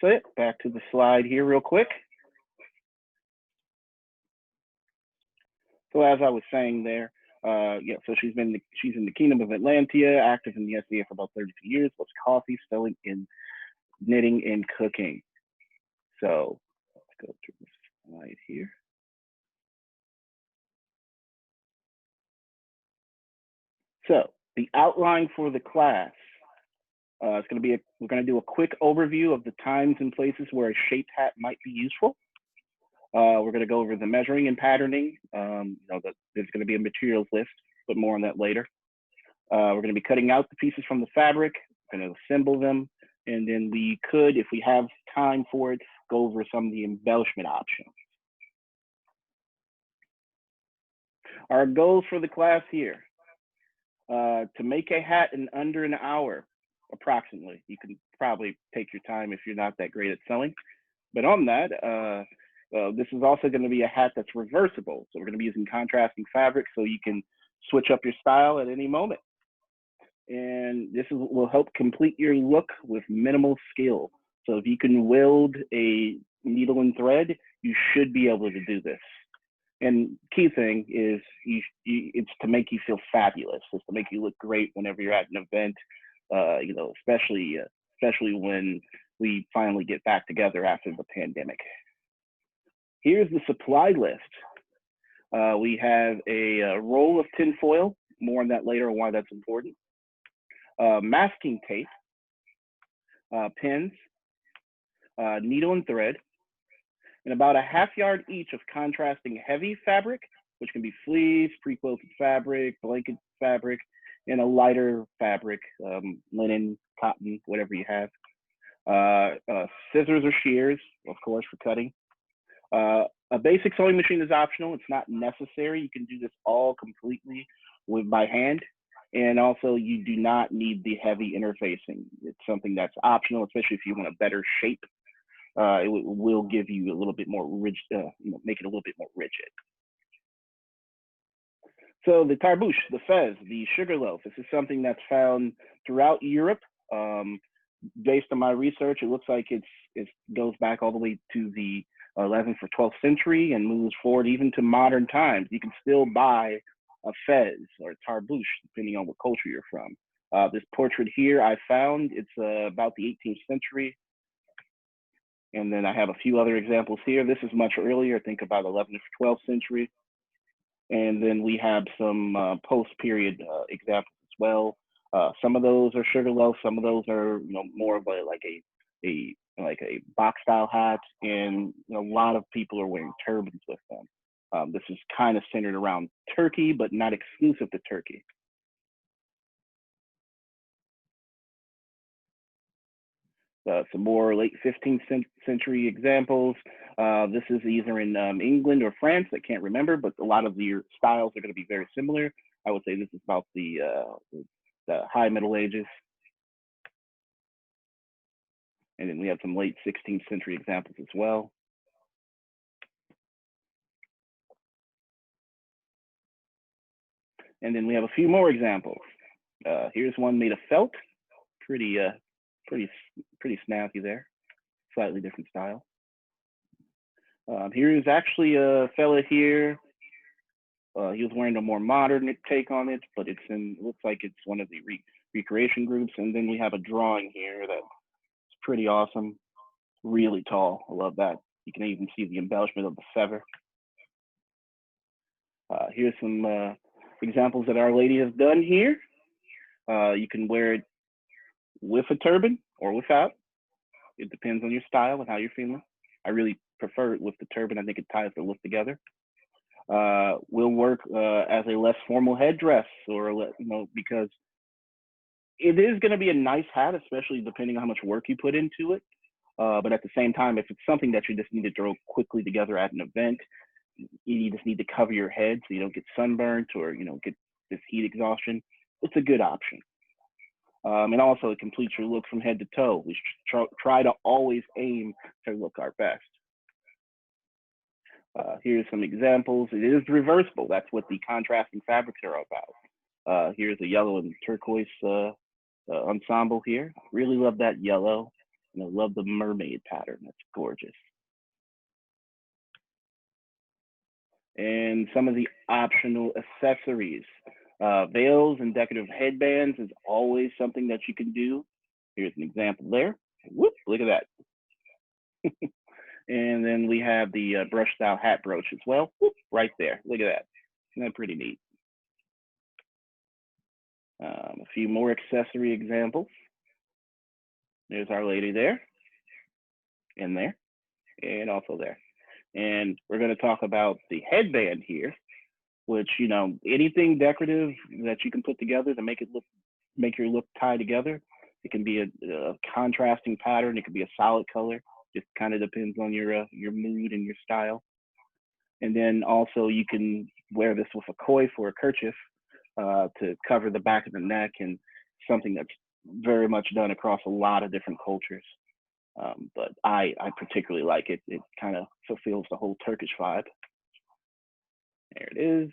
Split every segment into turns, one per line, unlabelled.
So back to the slide here real quick. So as I was saying there, yeah, so she's in the Kingdom of Atlantia, active in the SDA for about 32 years, loves coffee, sewing, and knitting and cooking. So let's go through this slide here. So the outline for the class, it's going to be we're going to do a quick overview of the times and places where a shaped hat might be useful. We're going to go over the measuring and patterning. There's going to be a materials list, but more on that later. We're going to be cutting out the pieces from the fabric, going to assemble them, and then we could, if we have time for it, go over some of the embellishment options. Our goals for the class here, to make a hat in under an hour, approximately. You can probably take your time if you're not that great at sewing. But on that, this is also going to be a hat that's reversible. So we're going to be using contrasting fabric so you can switch up your style at any moment. And this will help complete your look with minimal skill. So if you can weld a needle and thread, you should be able to do this. And key thing is it's to make you feel fabulous. It's to make you look great whenever you're at an event, especially when we finally get back together after the pandemic. Here's the supply list. We have a roll of tinfoil, more on that later on why that's important. Masking tape, pins, needle and thread, and about a ½ yard each of contrasting heavy fabric, which can be fleece, pre-quilted fabric, blanket fabric, and a lighter fabric, linen, cotton, whatever you have. Scissors or shears, of course, for cutting. A basic sewing machine is optional. It's not necessary. You can do this all completely by hand. And also, you do not need the heavy interfacing. It's something that's optional, especially if you want a better shape. It will give you a little bit more rigid, make it a little bit more rigid. So the tarboosh, the fez, the sugar loaf, this is something that's found throughout Europe. Based on my research, it looks like it goes back all the way to the 11th or 12th century and moves forward even to modern times. You can still buy a fez or tarboosh, depending on what culture you're from. This portrait here I found, it's about the 18th century. And then I have a few other examples here. This is much earlier, I think about 11th or 12th century. And then we have some post-period examples as well. Some of those are sugar loaf. Some of those are more of like a box-style hat, and a lot of people are wearing turbans with them. This is kind of centered around Turkey, but not exclusive to Turkey. Some more late 15th century examples. This is either in England or France, I can't remember, but a lot of the styles are going to be very similar. I would say this is about the high Middle Ages. And then we have some late 16th century examples as well. And then we have a few more examples. Here's one made of felt, pretty snappy there, slightly different style. Here is actually a fella here. He was wearing a more modern take on it, but it looks like it's one of the recreation groups. And then we have a drawing here that's pretty awesome, really tall. I love that. You can even see the embellishment of the feather. Here's some examples that Our Lady has done here. You can wear it with a turban or without. It depends on your style and how you're feeling. I really prefer it with the turban. I think it ties the look together. Will work as a less formal headdress, or because it is going to be a nice hat, especially depending on how much work you put into it. But at the same time, if it's something that you just need to throw quickly together at an event, you just need to cover your head so you don't get sunburnt or get this heat exhaustion. It's a good option. And also, it completes your look from head to toe. We try to always aim to look our best. Here's some examples. It is reversible. That's what the contrasting fabrics are about. Here's a yellow and turquoise ensemble here. Really love that yellow. And I love the mermaid pattern. That's gorgeous. And some of the optional accessories. Veils and decorative headbands is always something that you can do. Here's an example there. Whoop, look at that. And then we have the brush style hat brooch as well. Whoop, right there. Look at that. Isn't that pretty neat? A few more accessory examples. There's Our Lady there, and there, and also there. And we're going to talk about the headband here, which, you know, anything decorative that you can put together to make your look tie together. It can be a contrasting pattern. It could be a solid color. Just kind of depends on your mood and your style. And then also you can wear this with a coif or a kerchief to cover the back of the neck, and something that's very much done across a lot of different cultures. But I particularly like it. It kind of fulfills the whole Turkish vibe. There it is,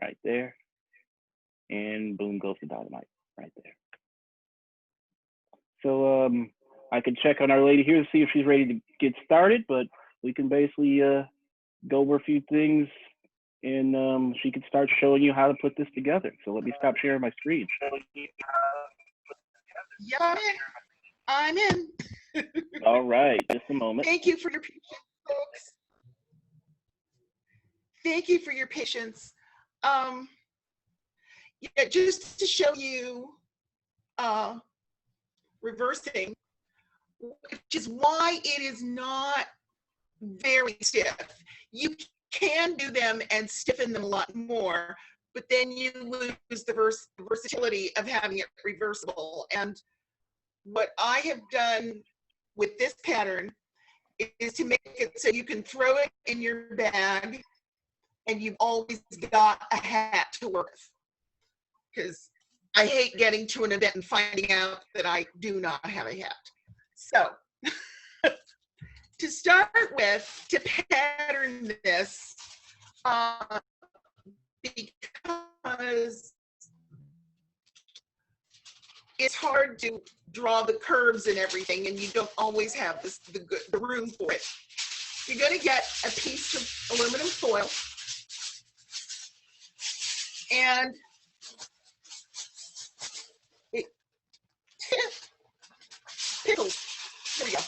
right there. And boom goes the dynamite right there. So I can check on Our Lady here to see if she's ready to get started, but we can basically go over a few things, and she can start showing you how to put this together. So let me stop sharing my screen.
Yeah, I'm in.
All right, just a moment.
Thank you for your patience, folks. Thank you for your patience. Yeah, just to show you reversing, which is why it is not very stiff. You can do them and stiffen them a lot more, but then you lose the versatility of having it reversible. And what I have done with this pattern is to make it so you can throw it in your bag and you've always got a hat to work with. Because I hate getting to an event and finding out that I do not have a hat. So to start with, to pattern this, because it's hard to draw the curves and everything, and you don't always have the room for it. You're going to get a piece of aluminum foil, and it pickles. There we go.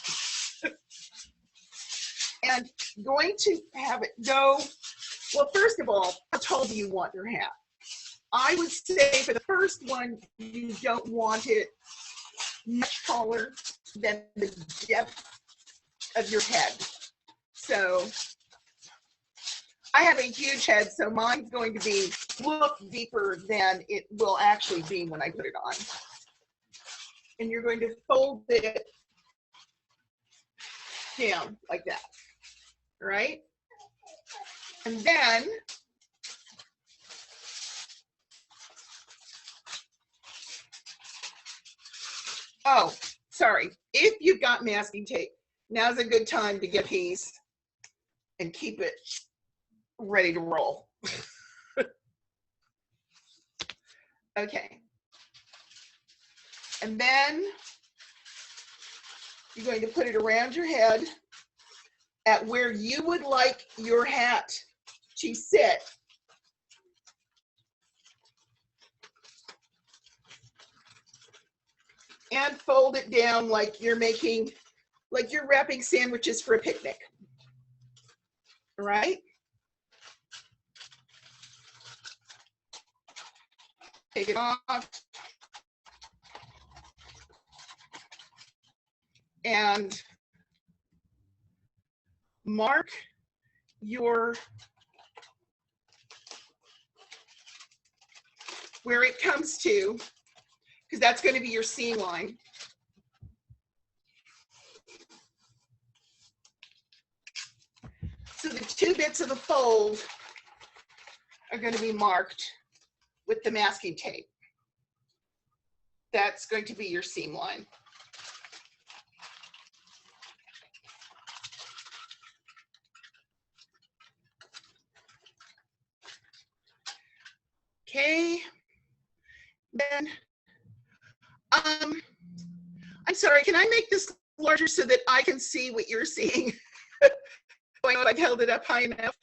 And going to have it go, well, first of all, how tall do you want your hat? I would say for the first one, you don't want it much taller than the depth of your head. So I have a huge head, so mine's going to look deeper than it will actually be when I put it on. And you're going to fold it down like that, right? And then oh, sorry. If you've got masking tape, now's a good time to get a piece and keep it ready to roll. Okay. And then you're going to put it around your head at where you would like your hat to sit. And fold it down like you're wrapping sandwiches for a picnic. All right? Take it off. And mark where it comes to, because that's going to be your seam line. So the two bits of the fold are going to be marked with the masking tape. That's going to be your seam line. Okay. Then I'm sorry, can I make this larger so that I can see what you're seeing? Going on, I've held it up high enough.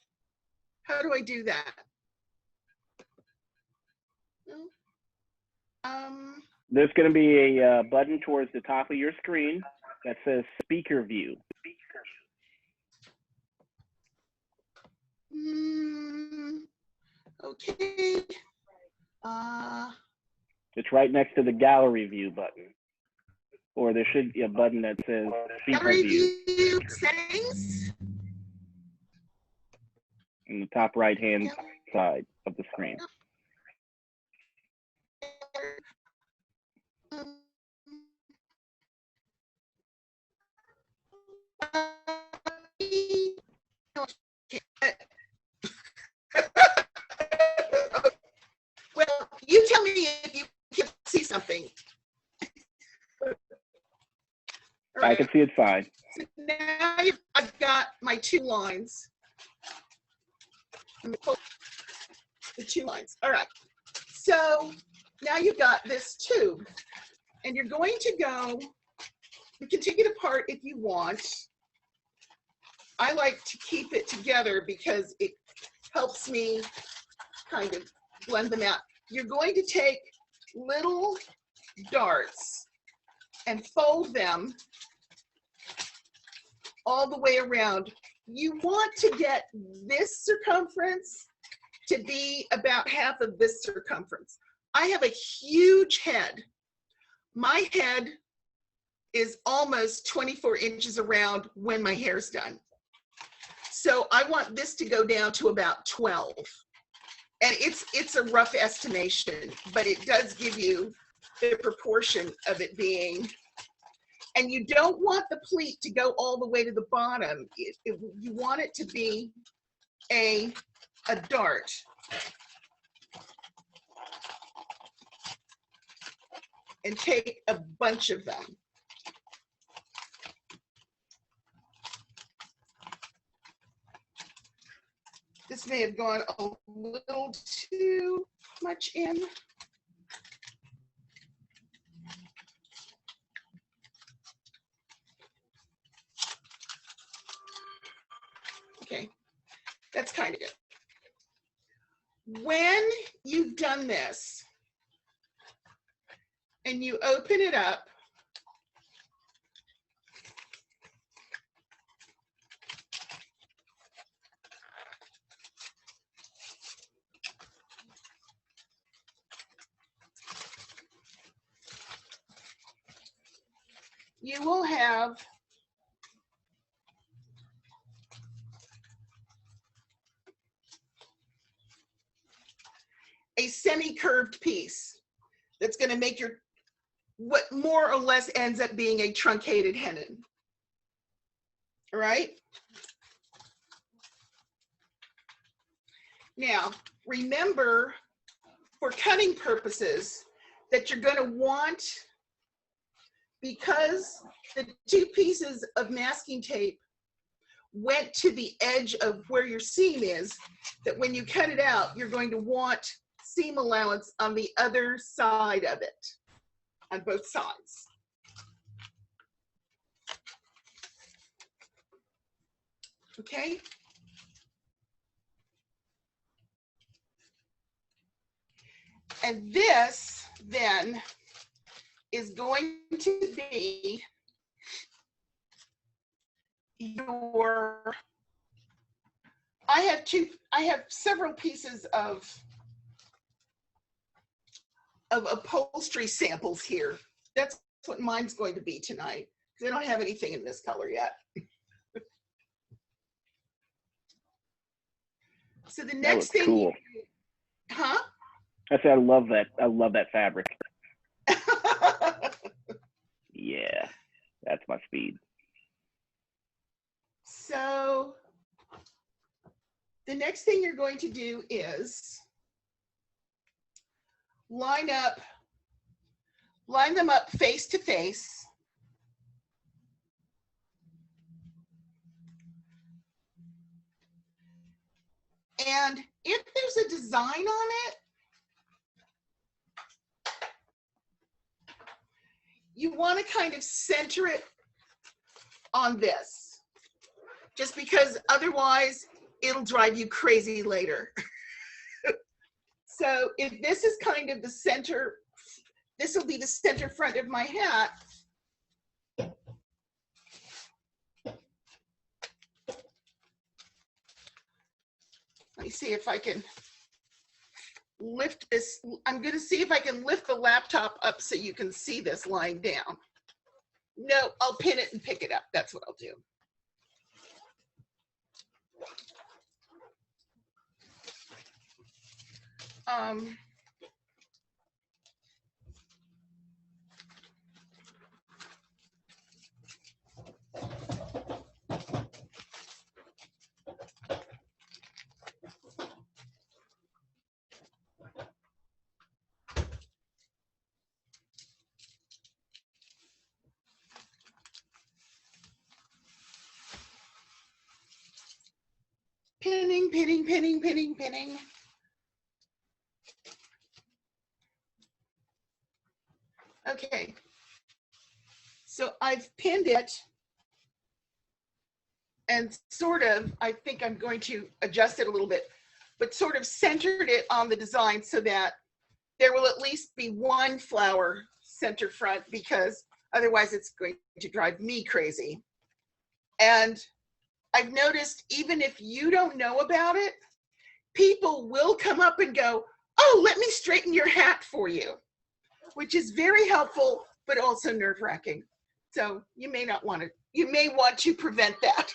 How do I do that?
There's going to be a button towards the top of your screen that says speaker view.
Okay.
It's right next to the gallery view button. Or there should be a button that says speaker
Gallery
view
view settings.
in the top right-hand side of the screen.
Well, you tell me if you can see something.
Right. I can see it fine.
So now I've got my 2 lines. The 2 lines. All right. So now you've got this tube, and you're going to go. You can take it apart if you want. I like to keep it together because it helps me kind of blend them out. You're going to take little darts and fold them all the way around. You want to get this circumference to be about half of this circumference. I have a huge head. My head is almost 24 inches around when my hair's done. So I want this to go down to about 12. And it's a rough estimation, but it does give you the proportion of it being. And you don't want the pleat to go all the way to the bottom. You want it to be a dart. And take a bunch of them. This may have gone a little too much in. Okay, that's kind of good. When you've done this and you open it up, you will have a semi-curved piece that's going to make your, what more or less ends up being a truncated hennin. All right? Now, remember, for cutting purposes, that you're going to want, because the 2 pieces of masking tape went to the edge of where your seam is, that when you cut it out, you're going to want seam allowance on the other side of it, on both sides. Okay? And this then is going to be your, I have several pieces of upholstery samples here. That's what mine's going to be tonight, because I don't have anything in this color yet. So the next thing,
cool.
Huh?
I said I love that. I love that fabric. Yeah, that's my speed.
So the next thing you're going to do is line them up face to face. And if there's a design on it, you want to kind of center it on this, just because otherwise it'll drive you crazy later. So if this is kind of the center, this will be the center front of my hat. Let me see if I can lift this. I'm going to see if I can lift the laptop up so you can see this lying down. No, I'll pin it and pick it up. That's what I'll do. Pinning, pinning, pinning, pinning, pinning. Okay, so I've pinned it and sort of, I think I'm going to adjust it a little bit, but sort of centered it on the design so that there will at least be one flower center front, because otherwise it's going to drive me crazy. And I've noticed even if you don't know about it, people will come up and go, oh, let me straighten your hat for you, which is very helpful, but also nerve-wracking. So you may not want to, you may want to prevent that.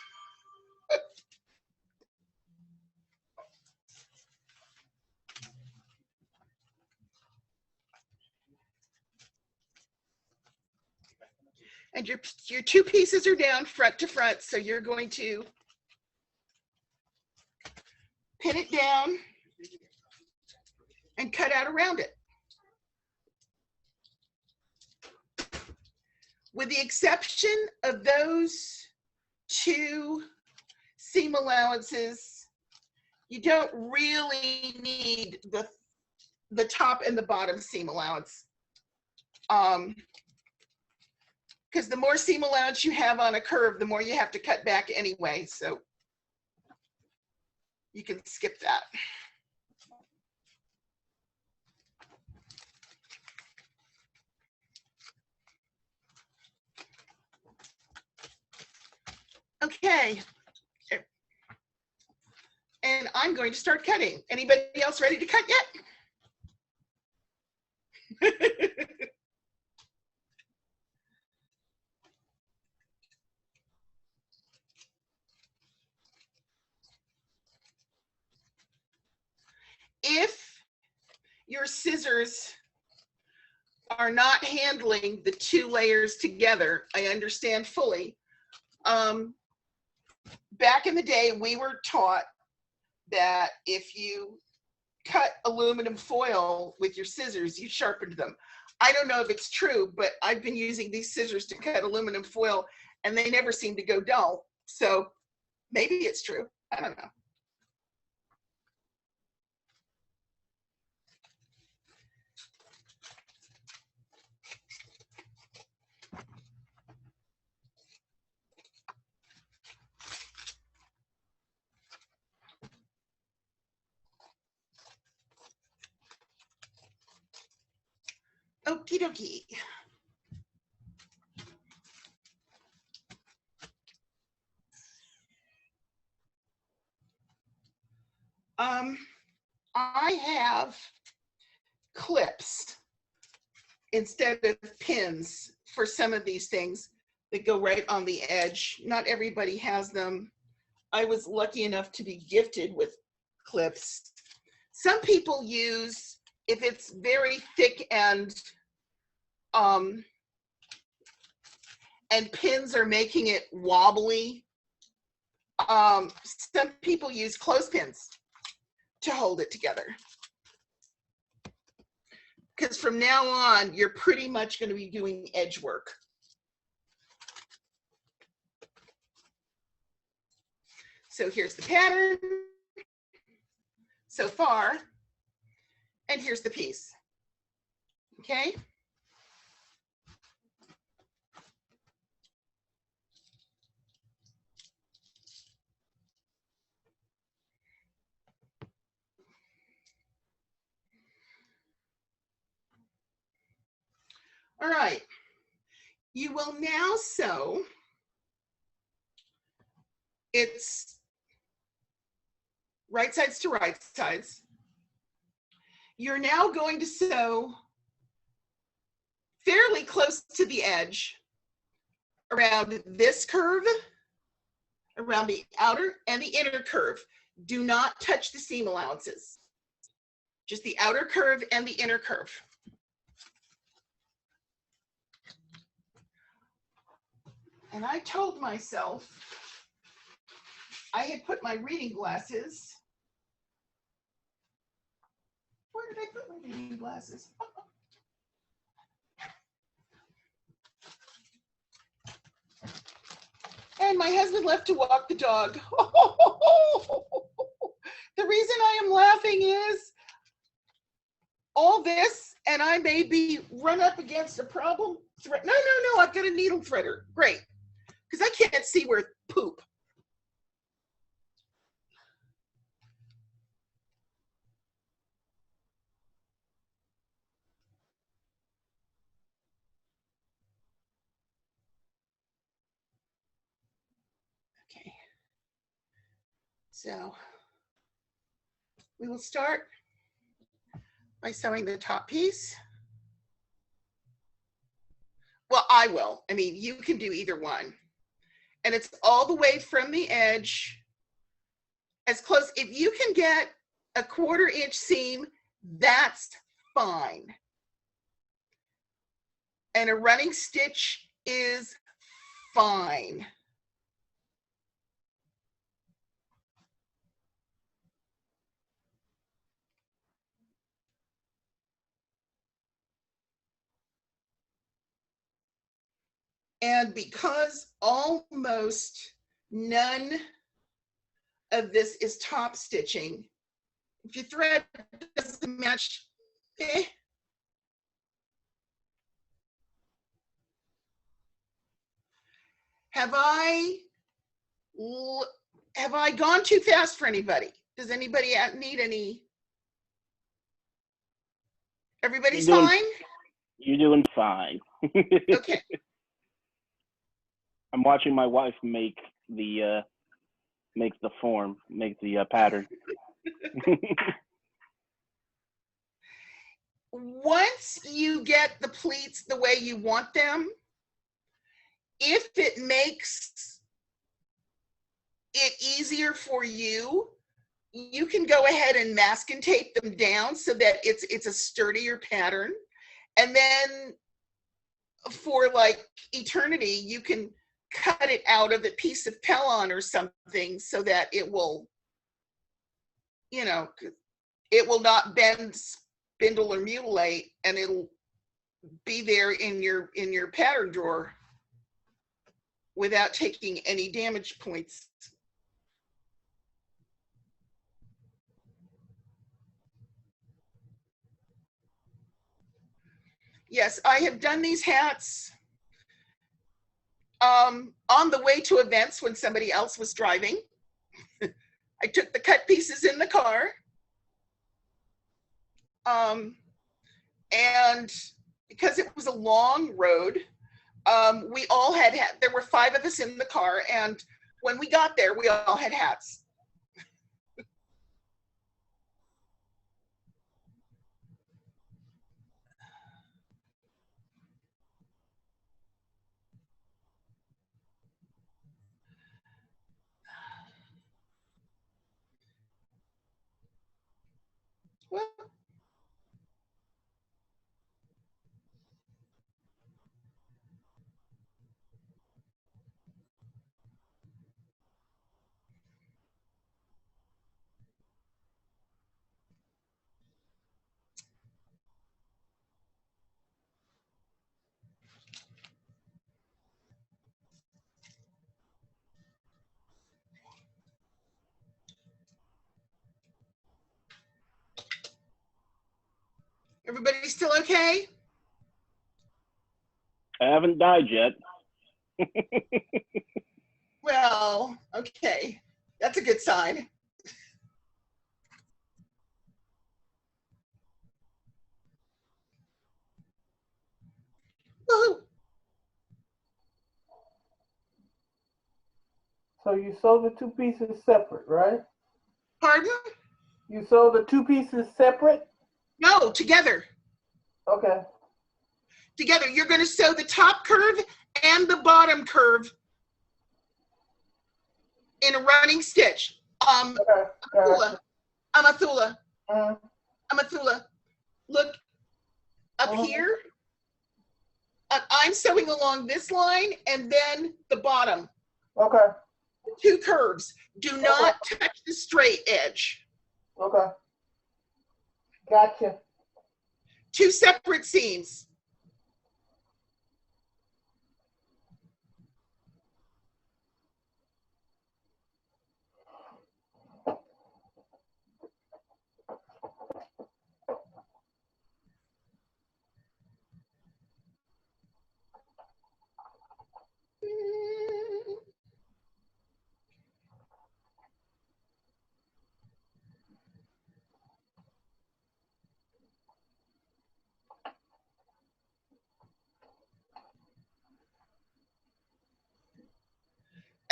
And your two pieces are down front to front, so you're going to pin it down and cut out around it. With the exception of those two seam allowances, you don't really need the top and the bottom seam allowance. Because the more seam allowance you have on a curve, the more you have to cut back anyway, so you can skip that. Okay, and I'm going to start cutting. Anybody else ready to cut yet? If your scissors are not handling the two layers together, I understand fully. Back in the day, we were taught that if you cut aluminum foil with your scissors, you sharpened them. I don't know if it's true, but I've been using these scissors to cut aluminum foil and they never seem to go dull. So maybe it's true. I don't know. Okie dokie. I have clips instead of pins for some of these things that go right on the edge. Not everybody has them. I was lucky enough to be gifted with clips. Some people use, if it's very thick and pins are making it wobbly, some people use clothespins to hold it together. Because from now on, you're pretty much going to be doing edge work. So here's the pattern so far, and here's the piece. Okay. All right. You will now sew. It's right sides to right sides. You're now going to sew fairly close to the edge around this curve, around the outer and the inner curve. Do not touch the seam allowances. Just the outer curve and the inner curve. And I told myself I had put my reading glasses. Where did I put my reading glasses? And my husband left to walk the dog. The reason I am laughing is all this, and I may be run up against a problem. No, I've got a needle threader. Great. Because I can't see where poop. Okay. So we will start by sewing the top piece. Well, I will. I mean, you can do either one. And it's all the way from the edge, as close. If you can get a 1/4 inch seam, that's fine. And a running stitch is fine. And because almost none of this is top stitching, if your thread doesn't match, Have I gone too fast for anybody? Does anybody need any? Everybody's fine?
You're doing fine.
Okay.
I'm watching my wife make the form, make the pattern.
Once you get the pleats the way you want them, if it makes it easier for you, you can go ahead and mask and tape them down so that it's a sturdier pattern. And then for like eternity, you can cut it out of a piece of Pellon or something so that it will, you know, it will not bend, spindle, or mutilate, and it'll be there in your pattern drawer without taking any damage points. Yes, I have done these hats on the way to events when somebody else was driving. I took the cut pieces in the car. And because it was a long road, we all had, there were 5 of us in the car, and when we got there, we all had hats. Well, everybody still okay?
I haven't died yet.
Well, okay. That's a good sign.
So you sew the two pieces separate, right?
Pardon?
You sew the two pieces separate?
No, together.
Okay.
Together. You're going to sew the top curve and the bottom curve in a running stitch.
Okay. Gotcha.
Amathula.
Uh,
Amathula. Look up
uh-huh.
here. I'm sewing along this line and then the bottom.
Okay.
The two curves. Do not touch the straight edge.
Okay. Gotcha.
Two separate seams.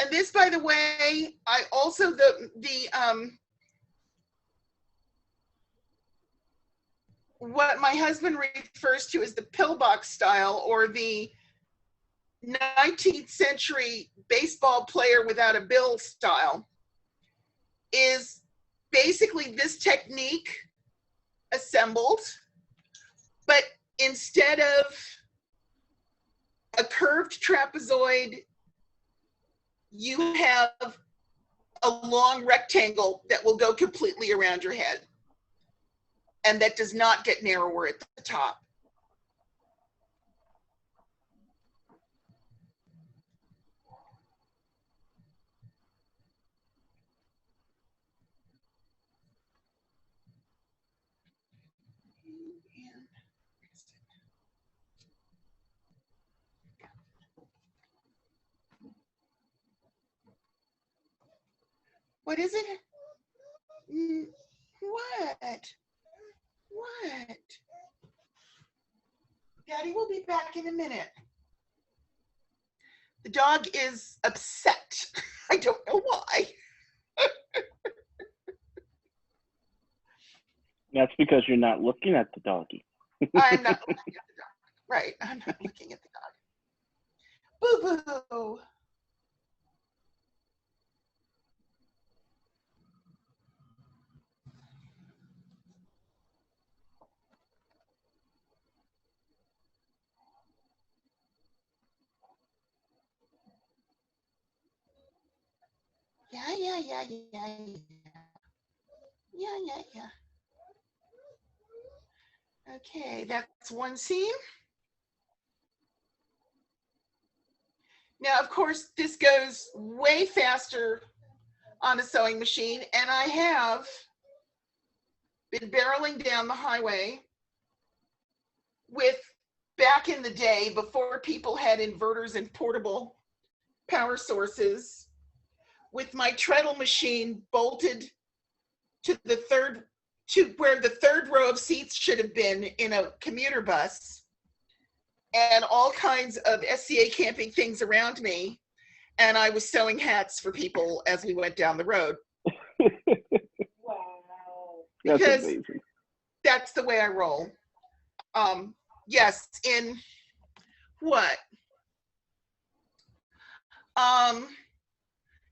And this, by the way, I also what my husband refers to as the pillbox style, or the 19th century baseball player without a bill style, is basically this technique assembled, but instead of a curved trapezoid, you have a long rectangle that will go completely around your head, and that does not get narrower at the top. What is it? What? What? Daddy will be back in a minute. The dog is upset. I don't know why.
That's because you're not looking at the doggy.
I'm not looking at the dog. Right, I'm not looking at the dog. Boo-boo. Yeah. Yeah. Okay, that's one seam. Now, of course, this goes way faster on a sewing machine, and I have been barreling down the highway with, back in the day, before people had inverters and portable power sources, with my treadle machine bolted to where the third row of seats should have been in a commuter bus, and all kinds of SCA camping things around me. And I was sewing hats for people as we went down the road.
Wow.
That's
Because
amazing.
that's the way I roll. Yes, in what?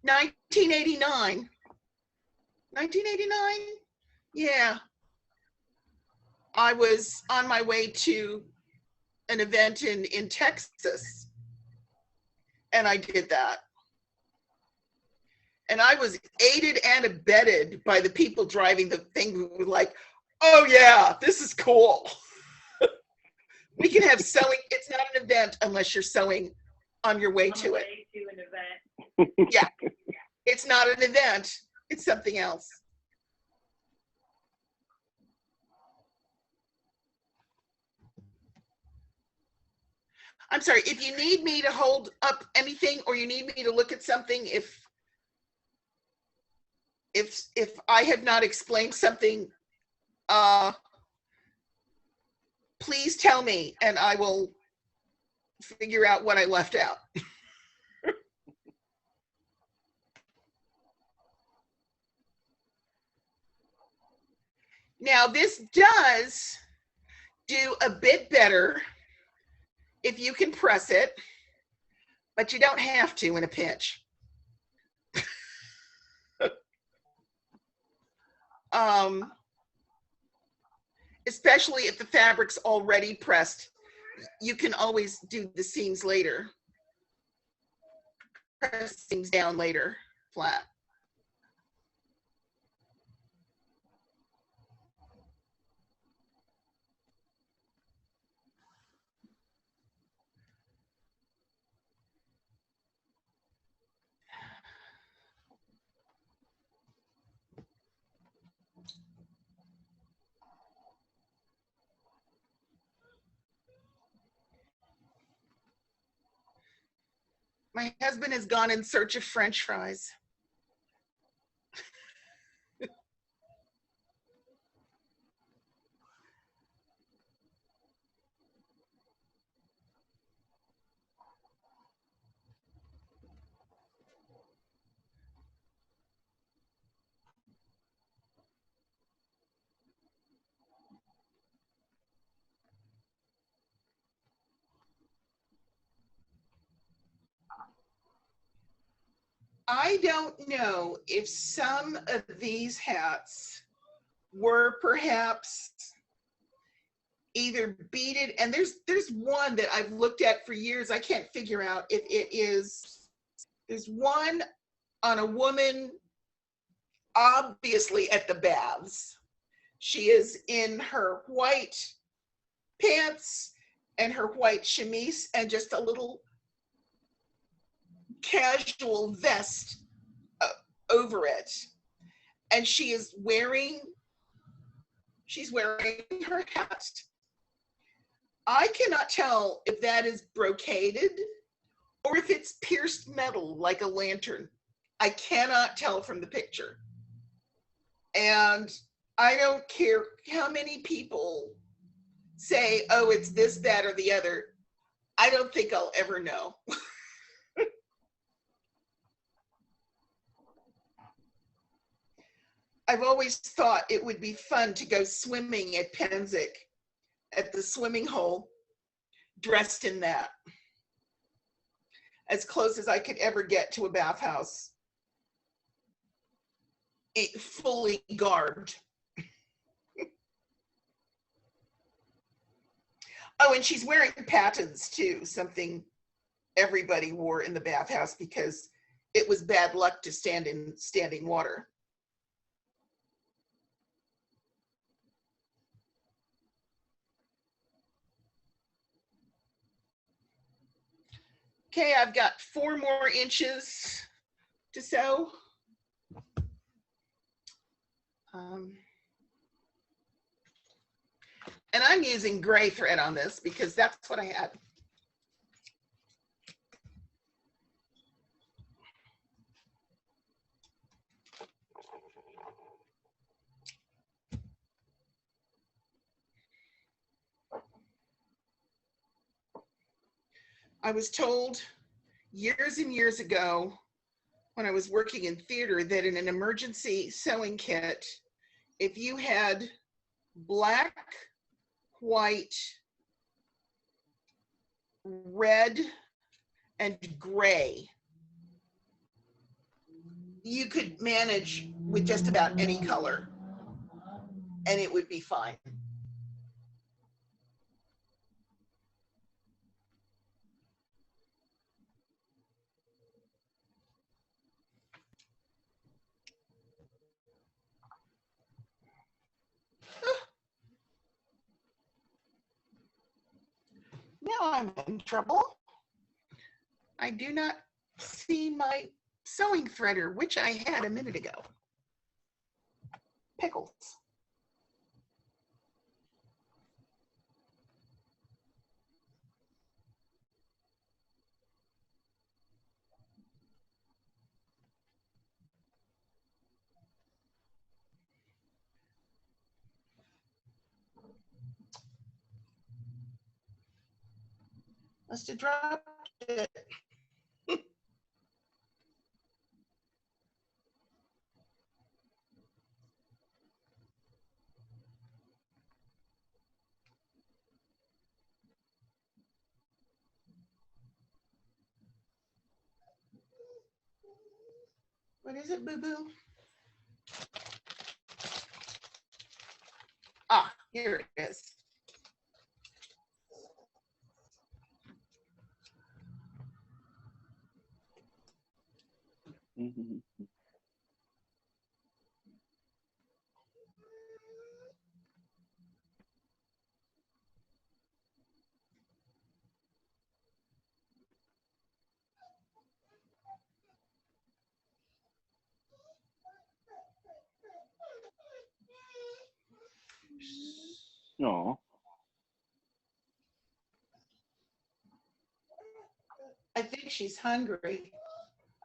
1989. 1989? Yeah. I was on my way to an event in Texas, and I did that. And I was aided and abetted by the people driving the thing who were like, oh yeah, this is cool. We can have sewing. It's not an event unless you're sewing on your way to it. Yeah, it's not an event. It's something else. I'm sorry, if you need me to hold up anything, or you need me to look at something, if I have not explained something, please tell me, and I will figure out what I left out. Now this does do a bit better if you can press it, but you don't have to in a pinch. Especially if the fabric's already pressed, you can always do the seams later. Press seams down later, flat. My husband has gone in search of French fries. I don't know if some of these hats were perhaps either beaded, and there's one that I've looked at for years. I can't figure out if it is. There's one on a woman, obviously at the baths. She is in her white pants and her white chemise and just a little casual vest over it, and she's wearing her hat. I cannot tell if that is brocaded or if it's pierced metal like a lantern. I cannot tell from the picture, and I don't care how many people say, oh, it's this, that, or the other. I don't think I'll ever know. I've always thought it would be fun to go swimming at Penzic, at the swimming hole, dressed in that. As close as I could ever get to a bathhouse. Fully garbed. Oh, and she's wearing pattens too, something everybody wore in the bathhouse because it was bad luck to stand in standing water. Okay, I've got 4 more inches to sew. And I'm using gray thread on this because that's what I had. I was told years and years ago when I was working in theater that in an emergency sewing kit, if you had black, white, red, and gray, you could manage with just about any color and it would be fine. Now I'm in trouble. I do not see my sewing threader, which I had a minute ago. Pickles. Must have dropped it. What is it, boo-boo? Ah, here it is.
Mhm. Aw.
I think she's hungry.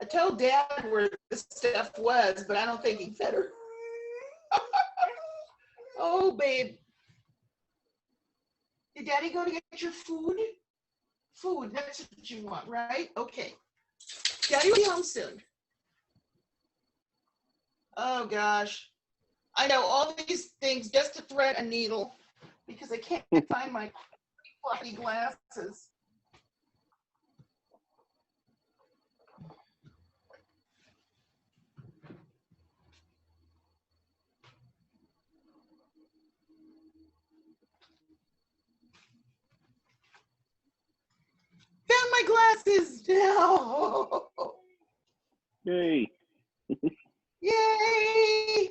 I told Dad where this stuff was, but I don't think he fed her. Oh, babe. Did Daddy go to get your food? Food, that's what you want, right? Okay. Daddy will be home soon. Oh, gosh. I know all these things just to thread a needle because I can't find my fluffy glasses. Found my glasses now.
Yay.
Yay.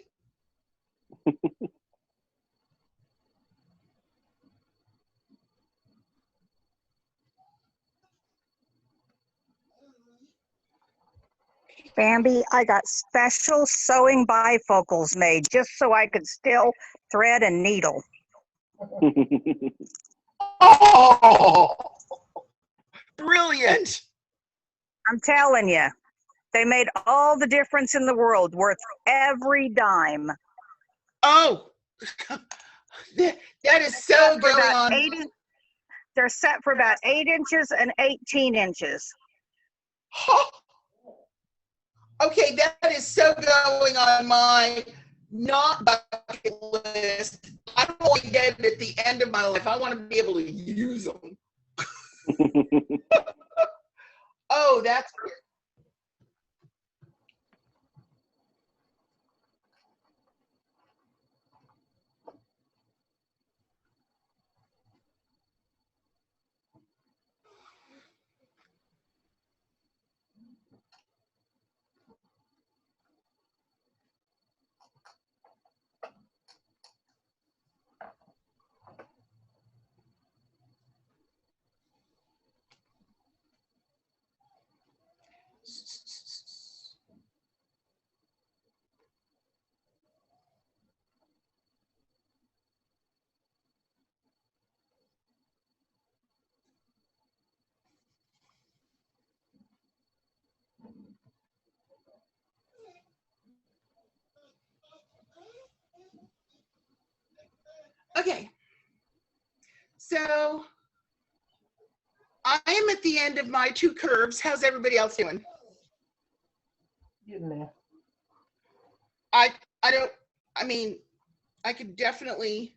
Bambi, I got special sewing bifocals made just so I could still thread a needle.
Oh, brilliant.
I'm telling you, they made all the difference in the world, worth every dime.
Oh, that is so
For
going
about
on.
They're set for about 8 inches and 18 inches.
Okay, that is so going on my not bucket list. I don't want to get it at the end of my life. I want to be able to use them. Oh, that's great. Okay, so I am at the end of my 2 curves. How's everybody else doing?
Getting there.
I don't, I mean, I could definitely.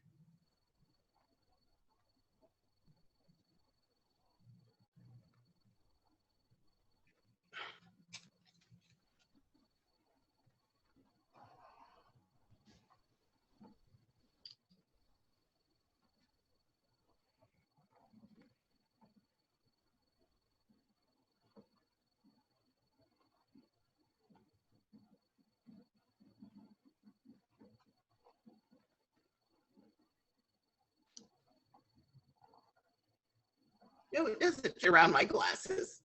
No, it doesn't fit around my glasses.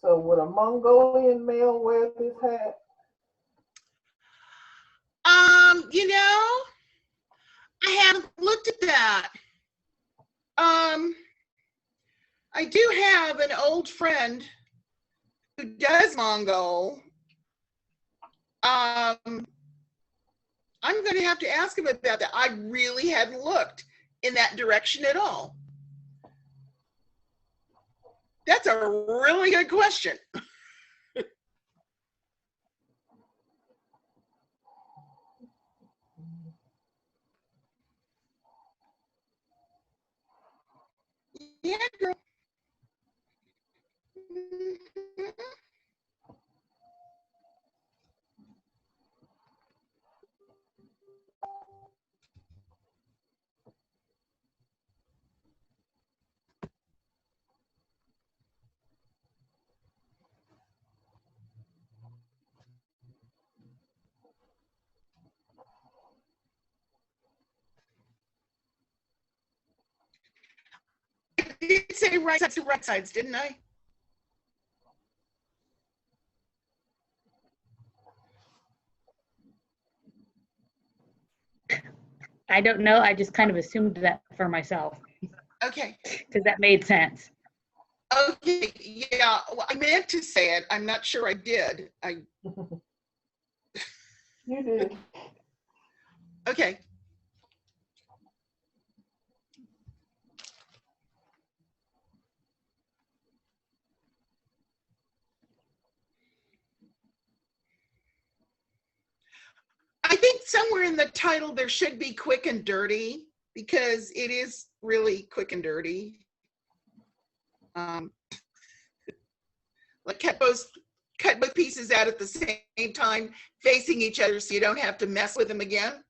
So would a Mongolian male wear this hat?
You know, I haven't looked at that. I do have an old friend who does Mongol. I'm going to have to ask him about that. I really hadn't looked in that direction at all. That's a really good question. Yeah, girl. I did say right sides to right sides, didn't I?
I don't know. I just kind of assumed that for myself
Okay.
because that made sense.
Okay. Yeah. Well, I meant to say it. I'm not sure I did.
You did.
Okay. I think somewhere in the title there should be quick and dirty because it is really quick and dirty. Like cut both pieces out at the same time, facing each other so you don't have to mess with them again.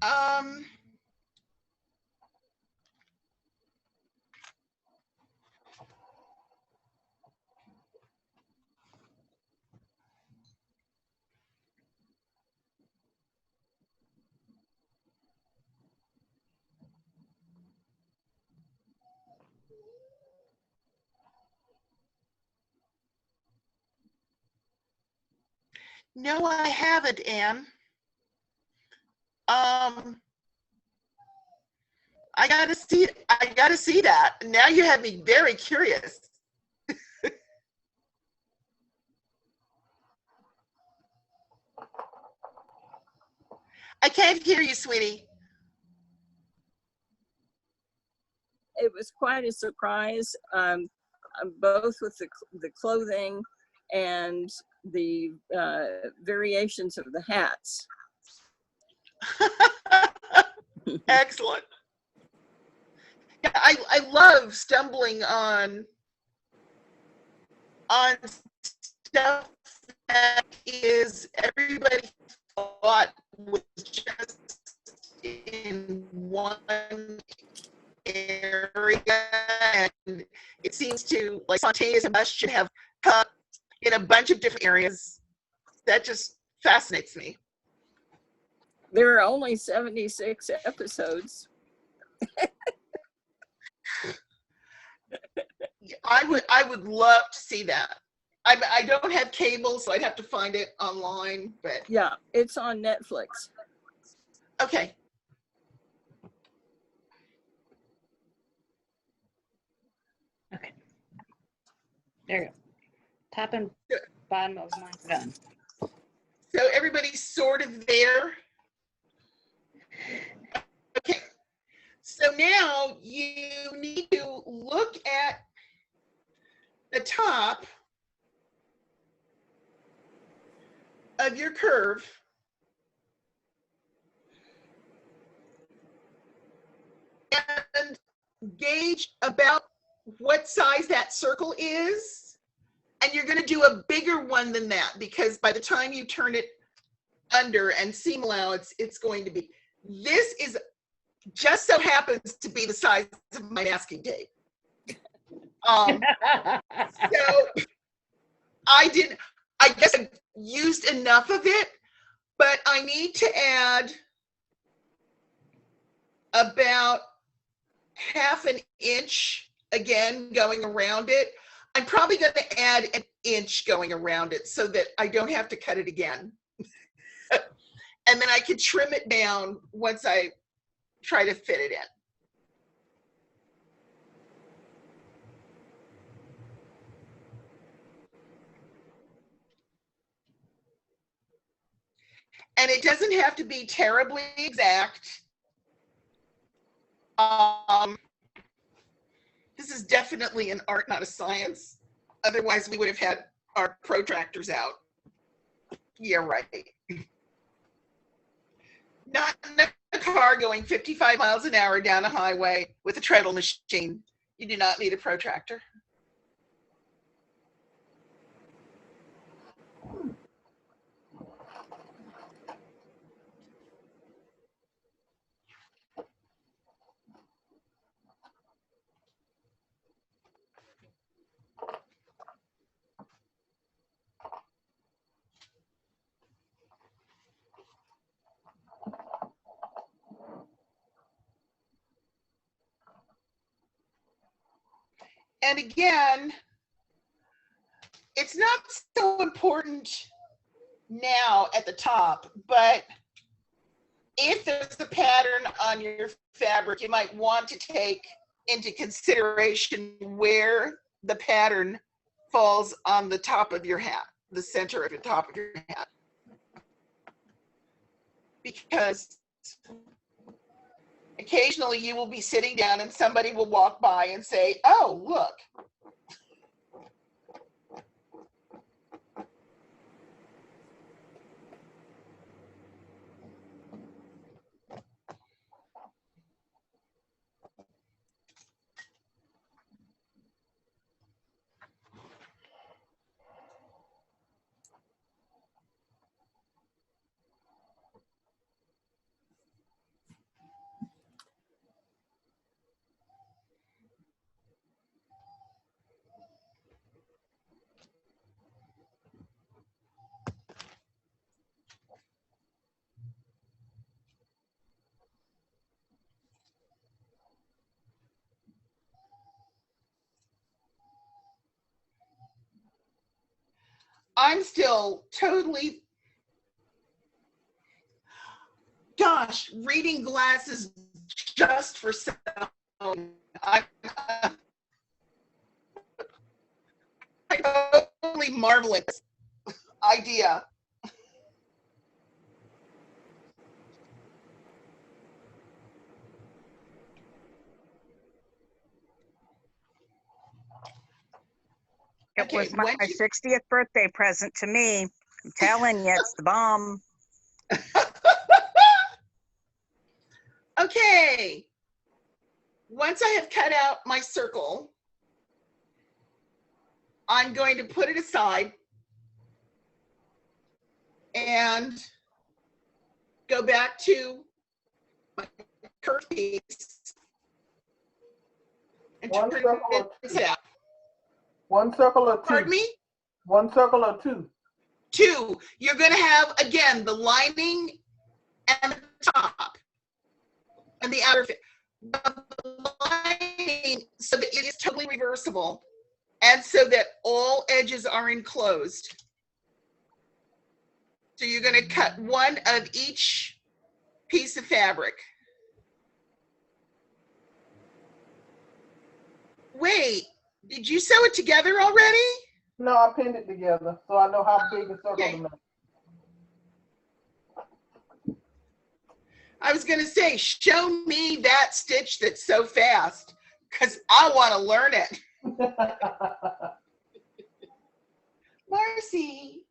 Um, no, I haven't, Anne. I gotta see that. Now you have me very curious. I can't hear you, sweetie.
It was quite a surprise, both with the clothing and the variations of the hats.
Excellent. Yeah, I love stumbling on stuff that is everybody thought was just in one area, and it seems to like spontaneous combustion have come in a bunch of different areas. That just fascinates me.
There are only 76 episodes.
I would love to see that. I don't have cable, so I'd have to find it online, but
Yeah, it's on Netflix.
okay.
Okay. There you go. Top and bottom of mine done.
So everybody's sort of there. Okay. So now you need to look at the top of your curve and gauge about what size that circle is. And you're going to do a bigger one than that, because by the time you turn it under and seam allow, it's going to be. This is just so happens to be the size of my masking tape. So I guess I used enough of it, but I need to add about half an inch again going around it. I'm probably going to add an inch going around it so that I don't have to cut it again. And then I can trim it down once I try to fit it in. And it doesn't have to be terribly exact. This is definitely an art, not a science. Otherwise, we would have had our protractors out. Yeah, right. Not in a car going 55 miles an hour down a highway with a treadle machine. You do not need a protractor. And again, it's not so important now at the top, but if there's a pattern on your fabric, you might want to take into consideration where the pattern falls on the top of your hat, the center of the top of your hat. Because occasionally you will be sitting down and somebody will walk by and say, oh, look. I'm still totally, gosh, reading glasses just for sound. I'm totally marveling at this idea.
It
Okay,
was my
when you-
60th birthday present to me. I'm telling you, it's the bomb.
Okay, once I have cut out my circle, I'm going to put it aside and go back to my curved piece and
One
turn
circle or
it out.
One circle or two?
Pardon me?
One circle or two?
Two. You're going to have, again, the lining and the top and the outer fit. The lining so that it is totally reversible and so that all edges are enclosed. So you're going to cut one of each piece of fabric. Wait, did you sew it together already?
No, I pinned it together so I know how big a circle
Okay.
to make.
I was going to say, show me that stitch that's so fast because I want to learn it. Marcy.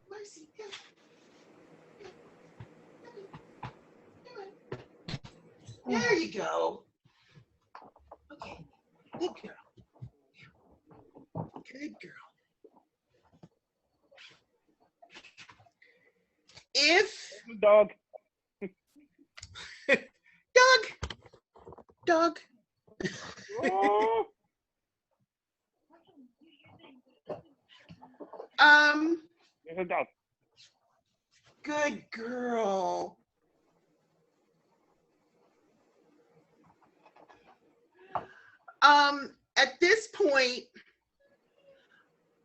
Marcy, come. There you go. Okay, good girl. Good girl. If
Dog.
dog.
Oh. There's a dog.
Good girl. At this point,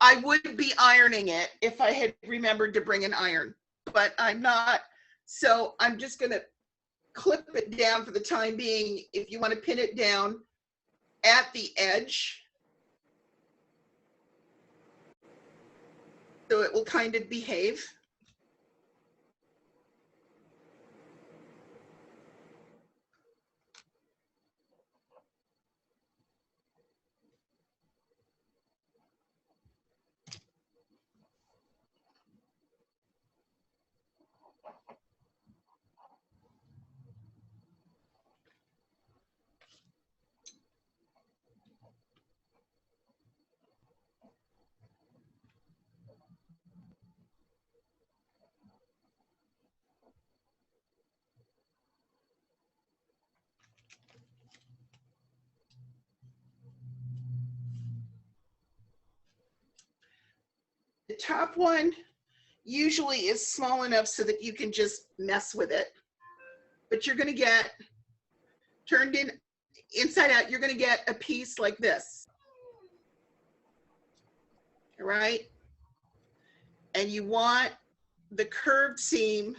I would be ironing it if I had remembered to bring an iron, but I'm not. So I'm just gonna clip it down for the time being. If you want to pin it down at the edge, so it will kind of behave. The top one usually is small enough so that you can just mess with it. But you're going to get turned in inside out. You're going to get a piece like this. All right. And you want the curved seam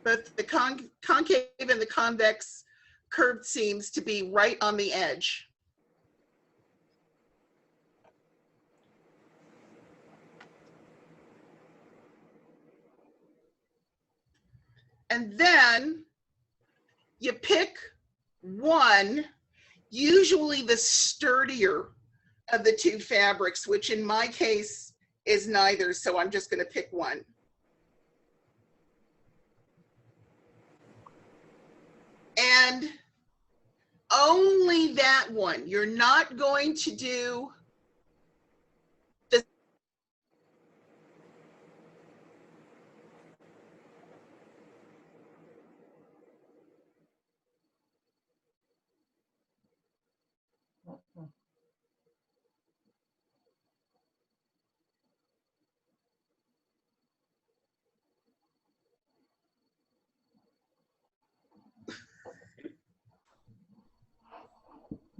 both the concave and the convex curved seams to be right on the edge. And then you pick one, usually the sturdier of the two fabrics, which in my case is neither, so I'm just going to pick one. And only that one. You're not going to do the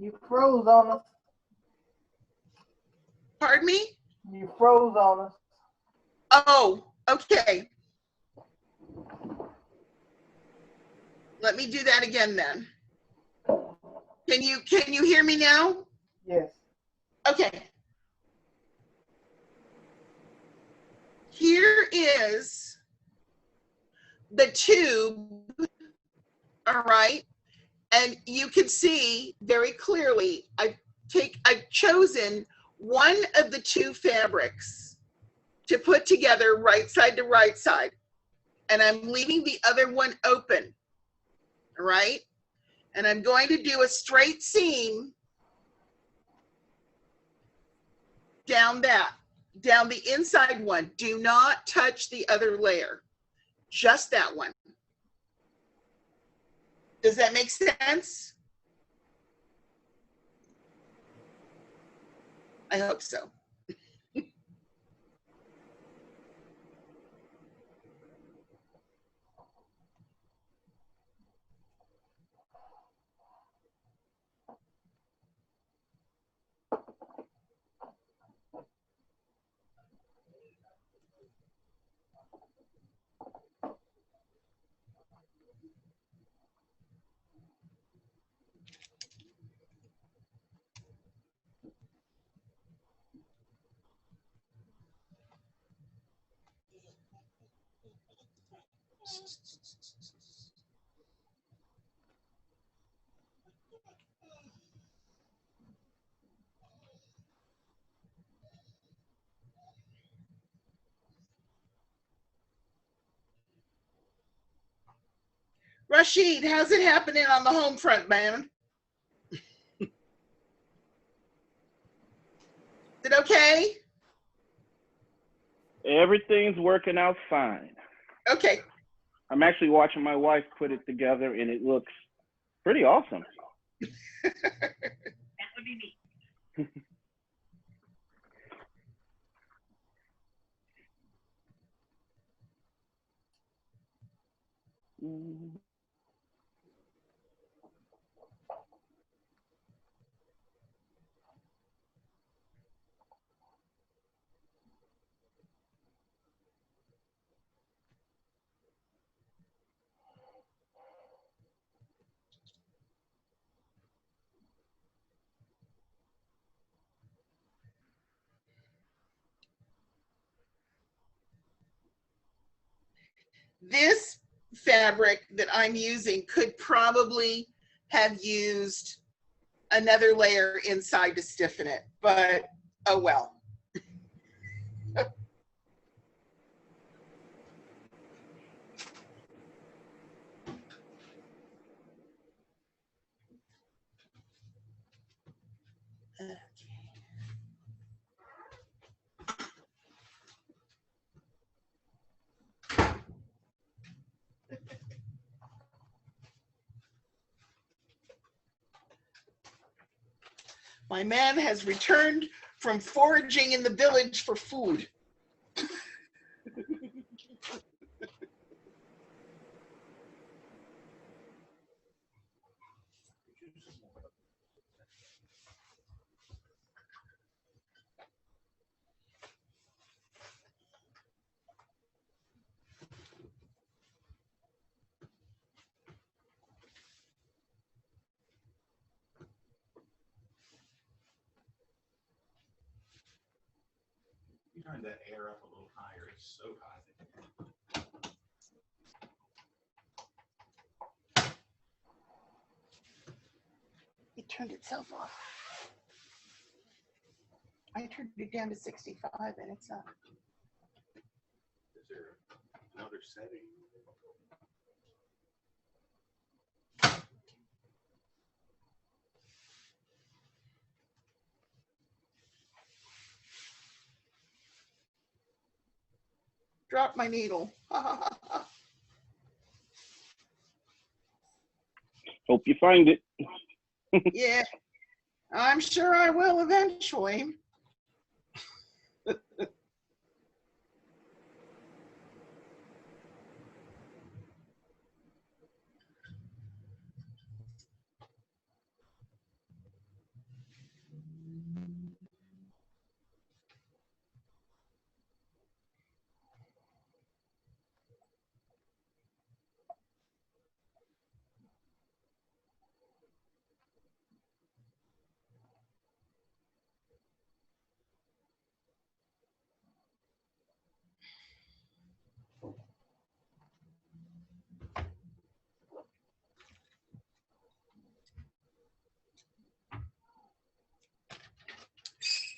You froze on us.
Pardon me?
You froze on us.
Oh, okay. Let me do that again then. Can you hear me now?
Yes.
Okay. Here is the tube, all right? And you can see very clearly, I've chosen one of the two fabrics to put together right side to right side. And I'm leaving the other one open, all right? And I'm going to do a straight seam down the inside one. Do not touch the other layer, just that one. Does that make sense? I hope so. Rashid, how's it happening on the home front, man? Is it okay?
Everything's working out fine.
Okay.
I'm actually watching my wife put it together, and it looks pretty awesome.
That would be me. This fabric that I'm using could probably have used another layer inside to stiffen it, but oh well. My man has returned from foraging in the village for food.
You turn that air up a little higher. It's so hot.
It turned itself off. I turned it down to 65 and it's not.
Is there another setting?
Drop my needle.
Hope you find it.
Yeah, I'm sure I will eventually.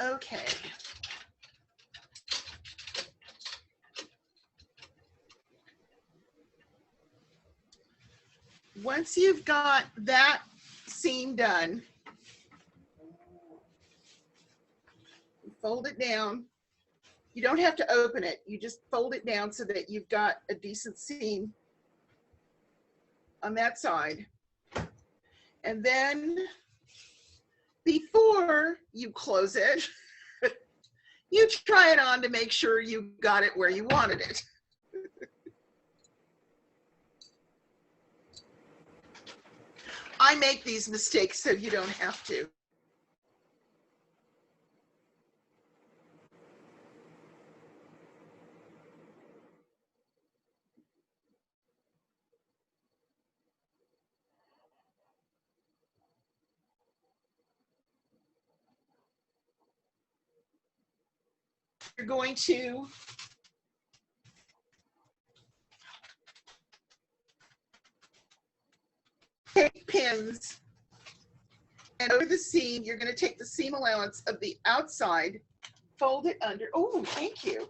Okay. Once you've got that seam done, fold it down. You don't have to open it. You just fold it down so that you've got a decent seam on that side. And then before you close it, You try it on to make sure you got it where you wanted it. I make these mistakes so you don't have to. You're going to take pins, and over the seam, you're going to take the seam allowance of the outside, fold it under. Oh, thank you.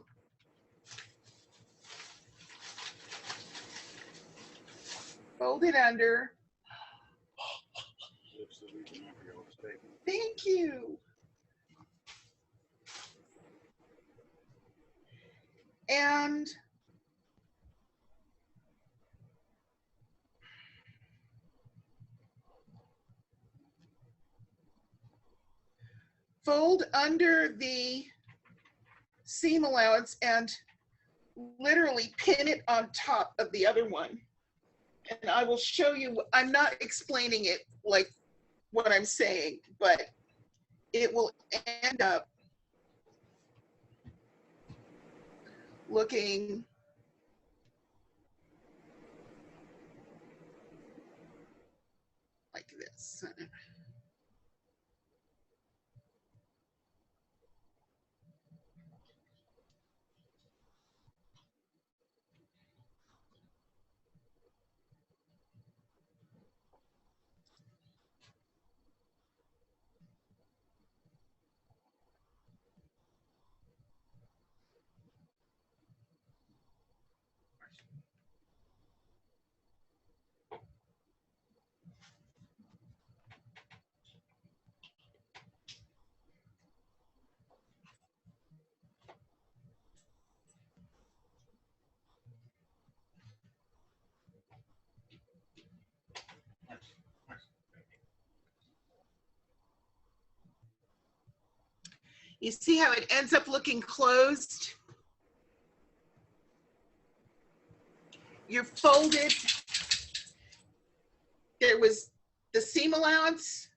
Fold it under. Thank you. And fold under the seam allowance and literally pin it on top of the other one. And I will show you, I'm not explaining it like what I'm saying, but it will end up looking like this. You see how it ends up looking closed? You're folded. There was the seam allowance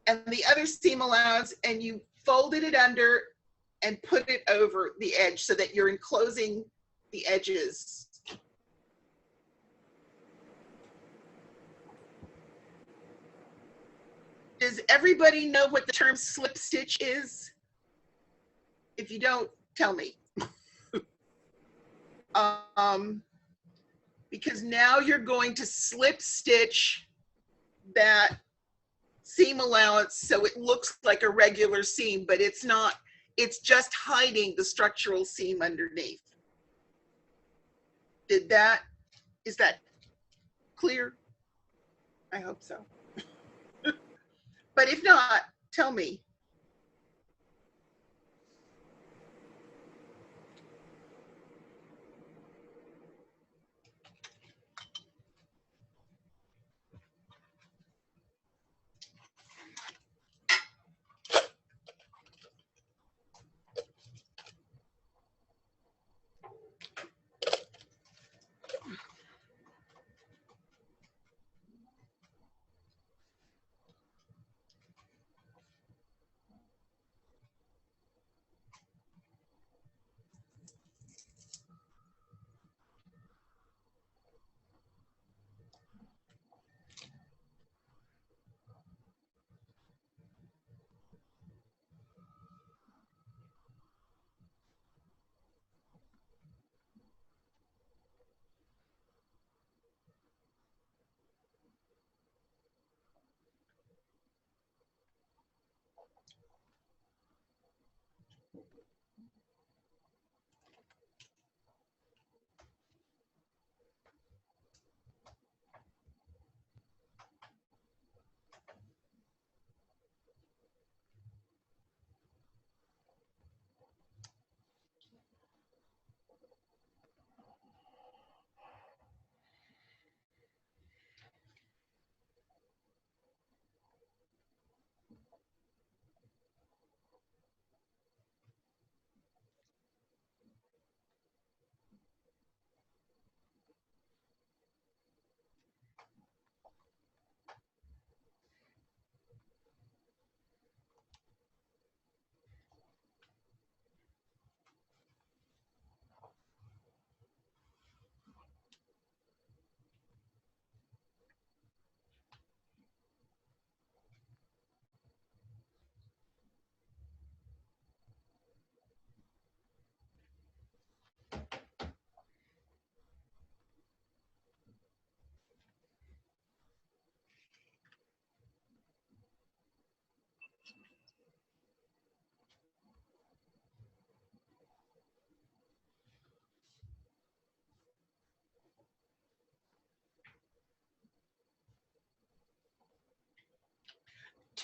and the other seam allowance, and you folded it under and put it over the edge so that you're enclosing the edges. Does everybody know what the term slip stitch is? If you don't, tell me. Because now you're going to slip stitch that seam allowance so it looks like a regular seam, but it's not. It's just hiding the structural seam underneath. Is that clear? I hope so. But if not, tell me.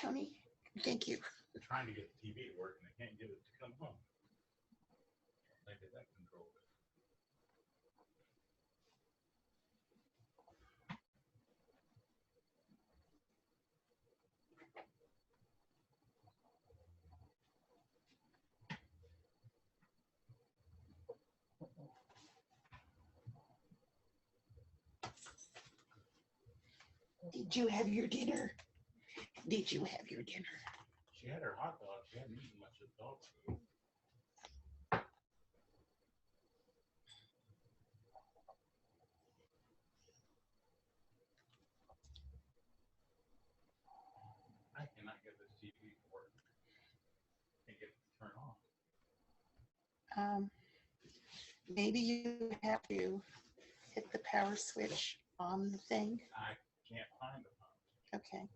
Tony. Thank you.
Trying to get the TV to work and they can't get it to come home. They did that control.
Did you have your dinner? Did you have your dinner?
She had her hot dog. She hadn't eaten much of dog food. I cannot get this TV to work. Can't get it to turn on.
Maybe you have to hit the power switch on the thing.
I can't find the phone.
Okay.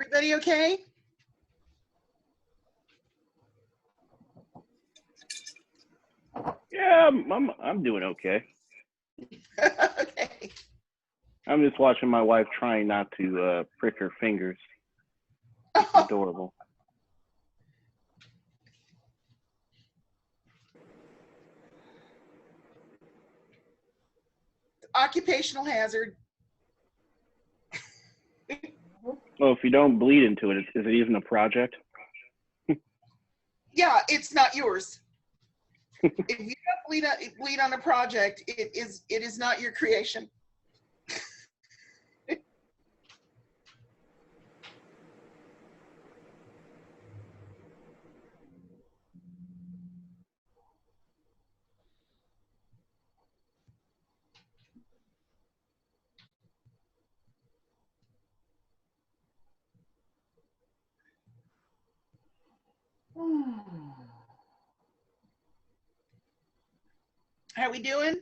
Everybody okay?
Yeah, I'm doing okay.
Okay.
I'm just watching my wife trying not to prick her fingers. It's adorable.
Occupational hazard.
Well, if you don't bleed into it, is it even a project?
Yeah, it's not yours. If you don't bleed on a project, it is not your creation. How we doing?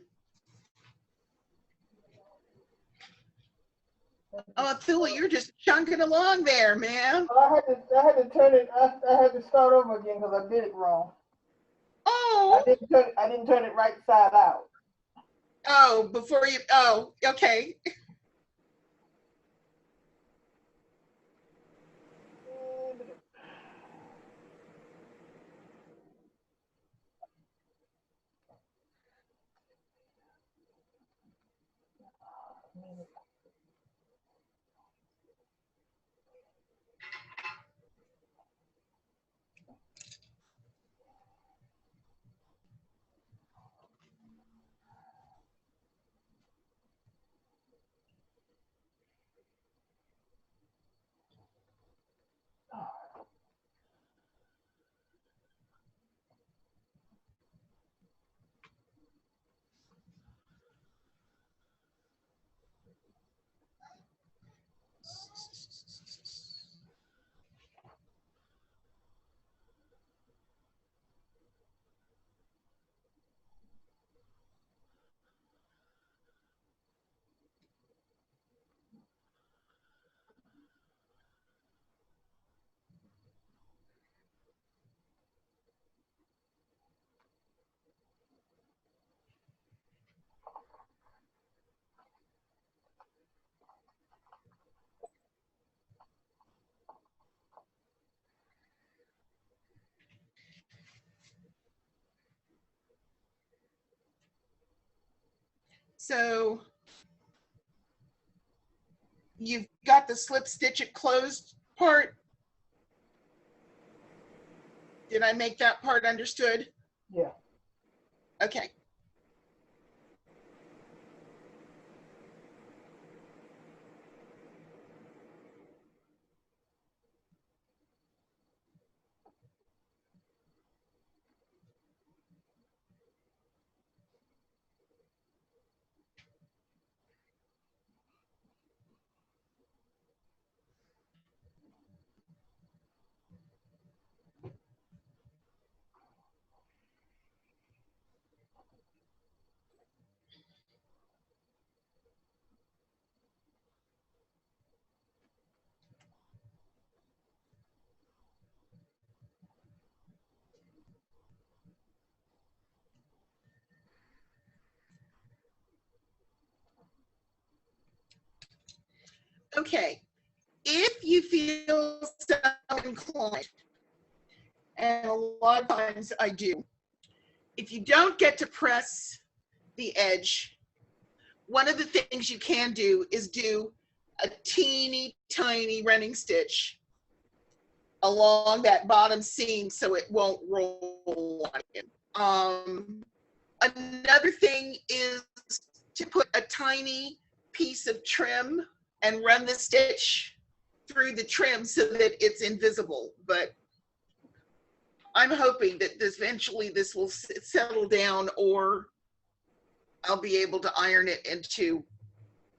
Oh, Thula, you're just chunking along there, man.
I had to turn it. I had to start over again because I did it wrong.
Oh.
I didn't turn it right side out.
Oh, before you. Oh, okay. So you've got the slip stitch it closed part. Did I make that part understood?
Yeah.
Okay. Okay, if you feel so inclined, and a lot of times I do, if you don't get to press the edge, one of the things you can do is do a teeny tiny running stitch along that bottom seam so it won't roll on you. Another thing is to put a tiny piece of trim and run the stitch through the trim so that it's invisible. But I'm hoping that eventually this will settle down, or I'll be able to iron it into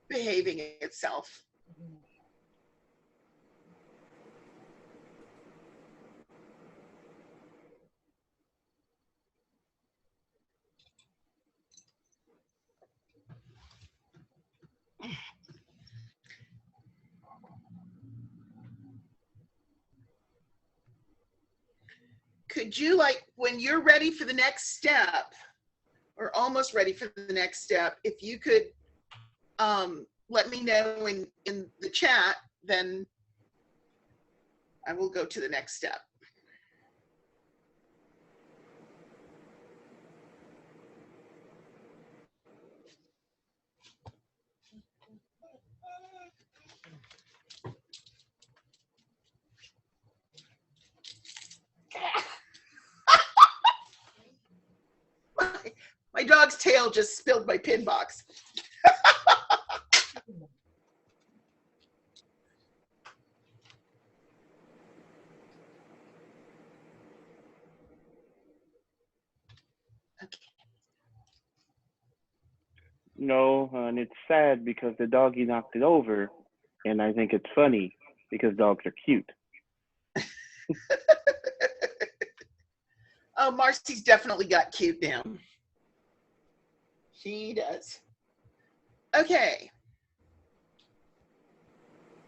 behaving itself. Could you, like, when you're ready for the next step, or almost ready for the next step, if you could let me know in the chat, then I will go to the next step. My dog's tail just spilled my pin box.
No, and it's sad because the doggy knocked it over, and I think it's funny because dogs are cute.
Oh, Marcy's definitely got cute now. She does. Okay.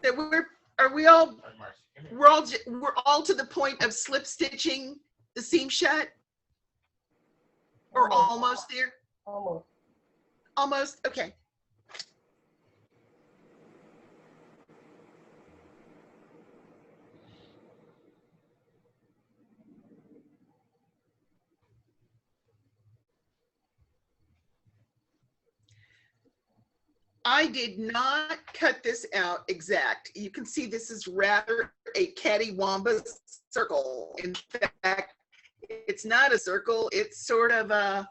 So we're all to the point of slip stitching the seam shut, or almost there?
Almost.
Almost, okay. I did not cut this out exact. You can see this is rather a cattywamba circle. In fact, it's not a circle, it's sort of a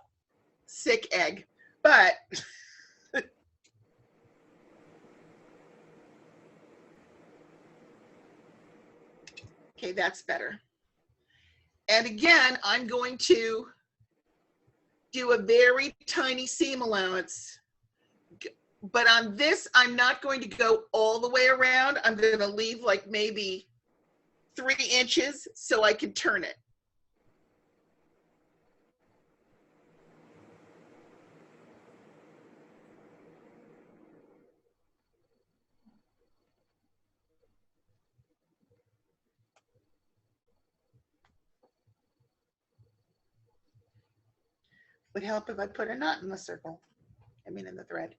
sick egg, but okay, that's better. And again, I'm going to do a very tiny seam allowance, but on this, I'm not going to go all the way around. I'm going to leave like maybe 3 inches so I can turn it. Would help if I put a knot in the circle, I mean in the thread.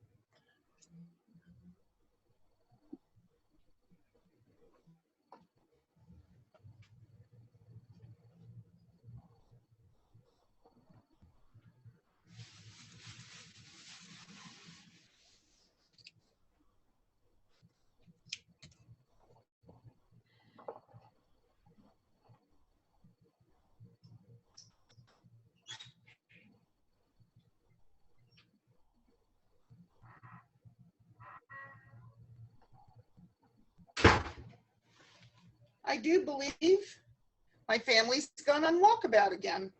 I do believe my family's gone on walkabout again.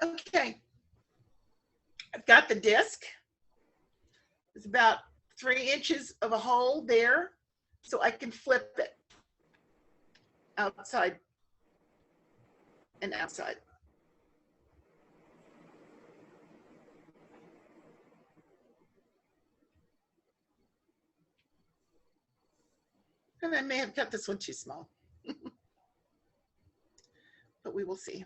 Okay, I've got the disc. It's about 3 inches of a hole there, so I can flip it outside and outside. And I may have cut this one too small, but we will see.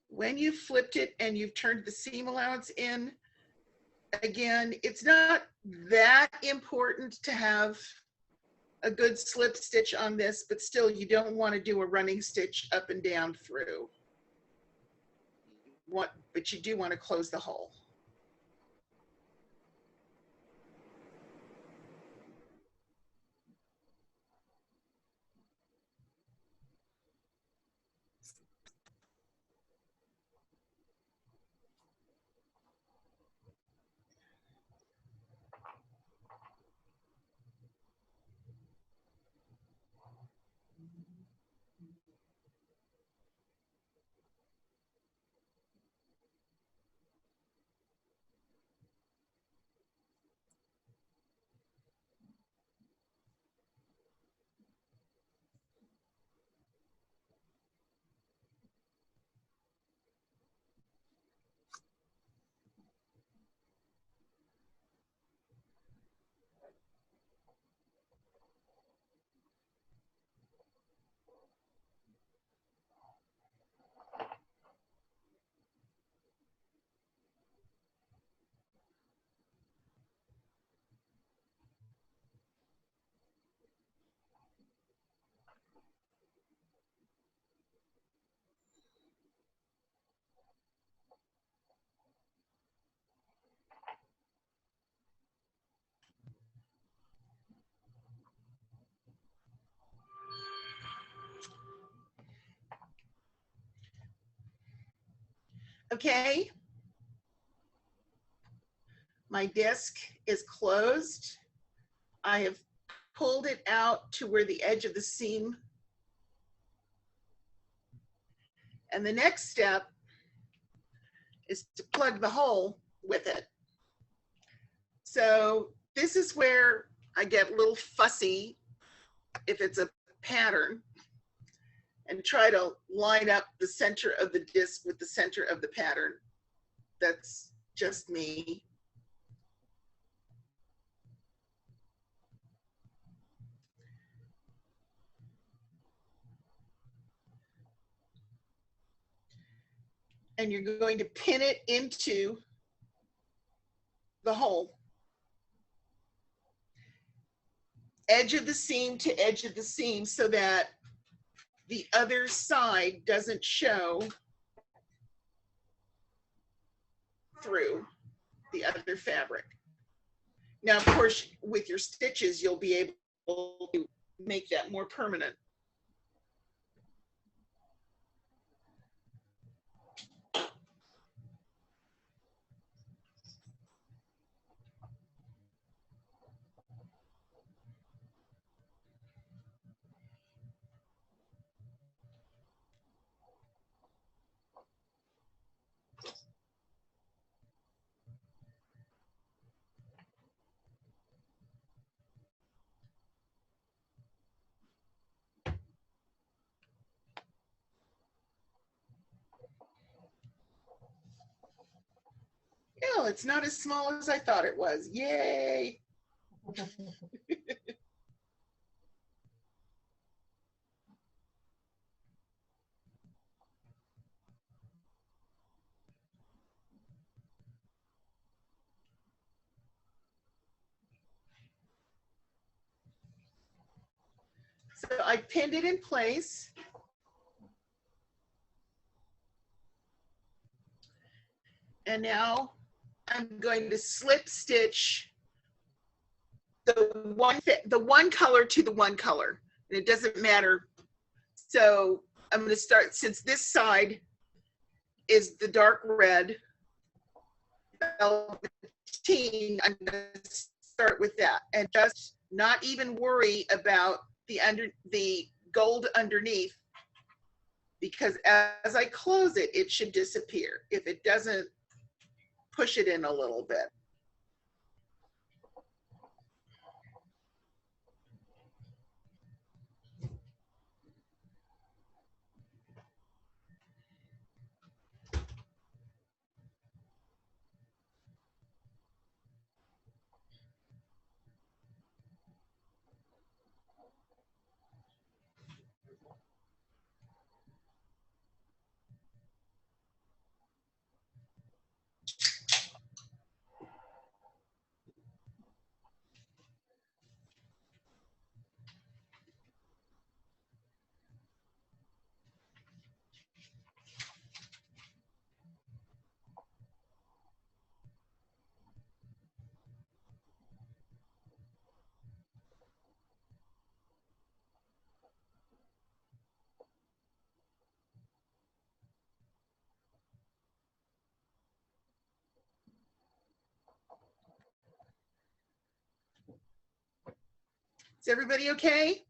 When you've flipped it and you've turned the seam allowance in, again, it's not that important to have a good slip stitch on this, but still you don't want to do a running stitch up and down through. But you do want to close the hole. Okay. My disc is closed. I have pulled it out to where the edge of the seam. And the next step is to plug the hole with it. So this is where I get a little fussy if it's a pattern and try to line up the center of the disc with the center of the pattern. That's just me. And you're going to pin it into the hole. Edge of the seam to edge of the seam so that the other side doesn't show through the other fabric. Now, of course, with your stitches, you'll be able to make that more permanent. Oh, it's not as small as I thought it was. Yay. So I pinned it in place. And now I'm going to slip stitch the one color to the one color. And it doesn't matter. So I'm going to start, since this side is the dark red velveteen, I'm going to start with that and just not even worry about the gold underneath, because as I close it, it should disappear if it doesn't push it in a little bit. Is everybody okay?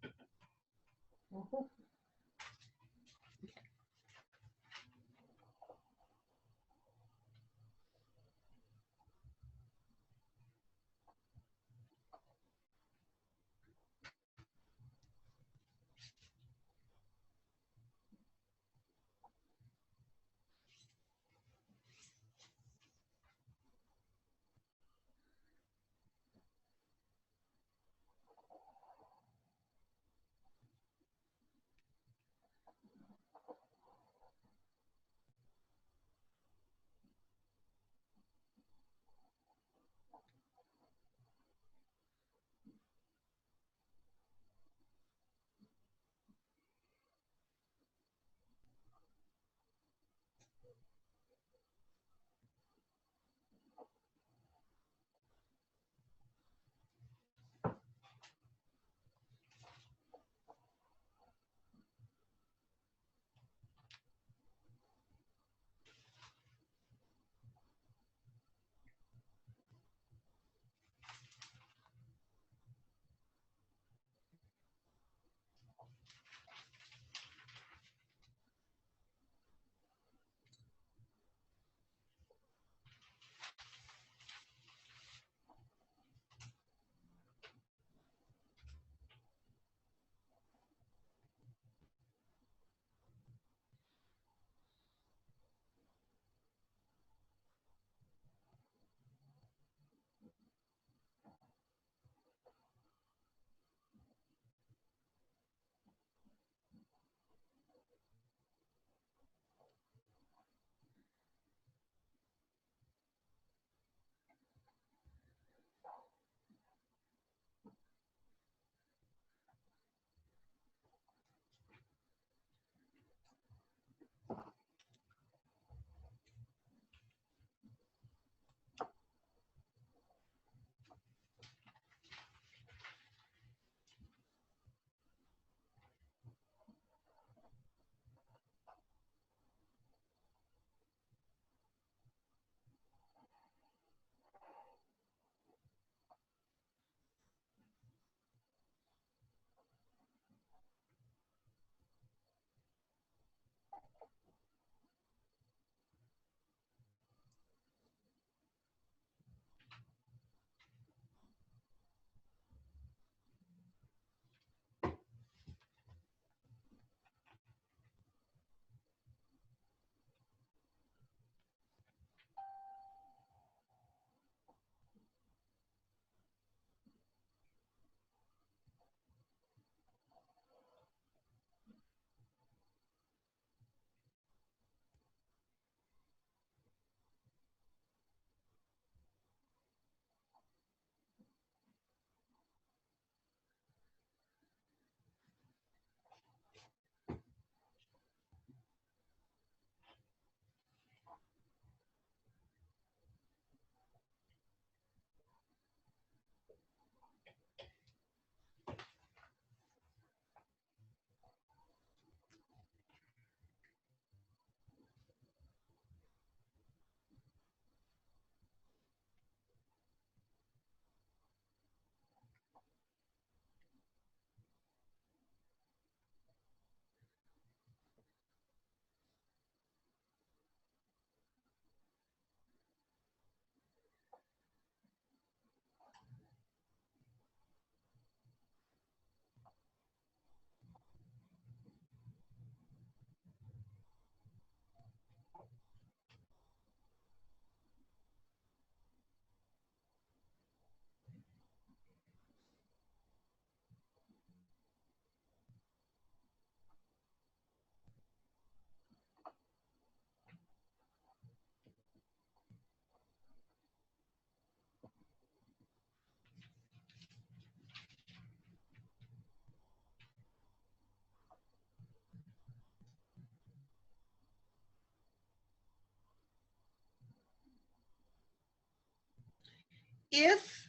If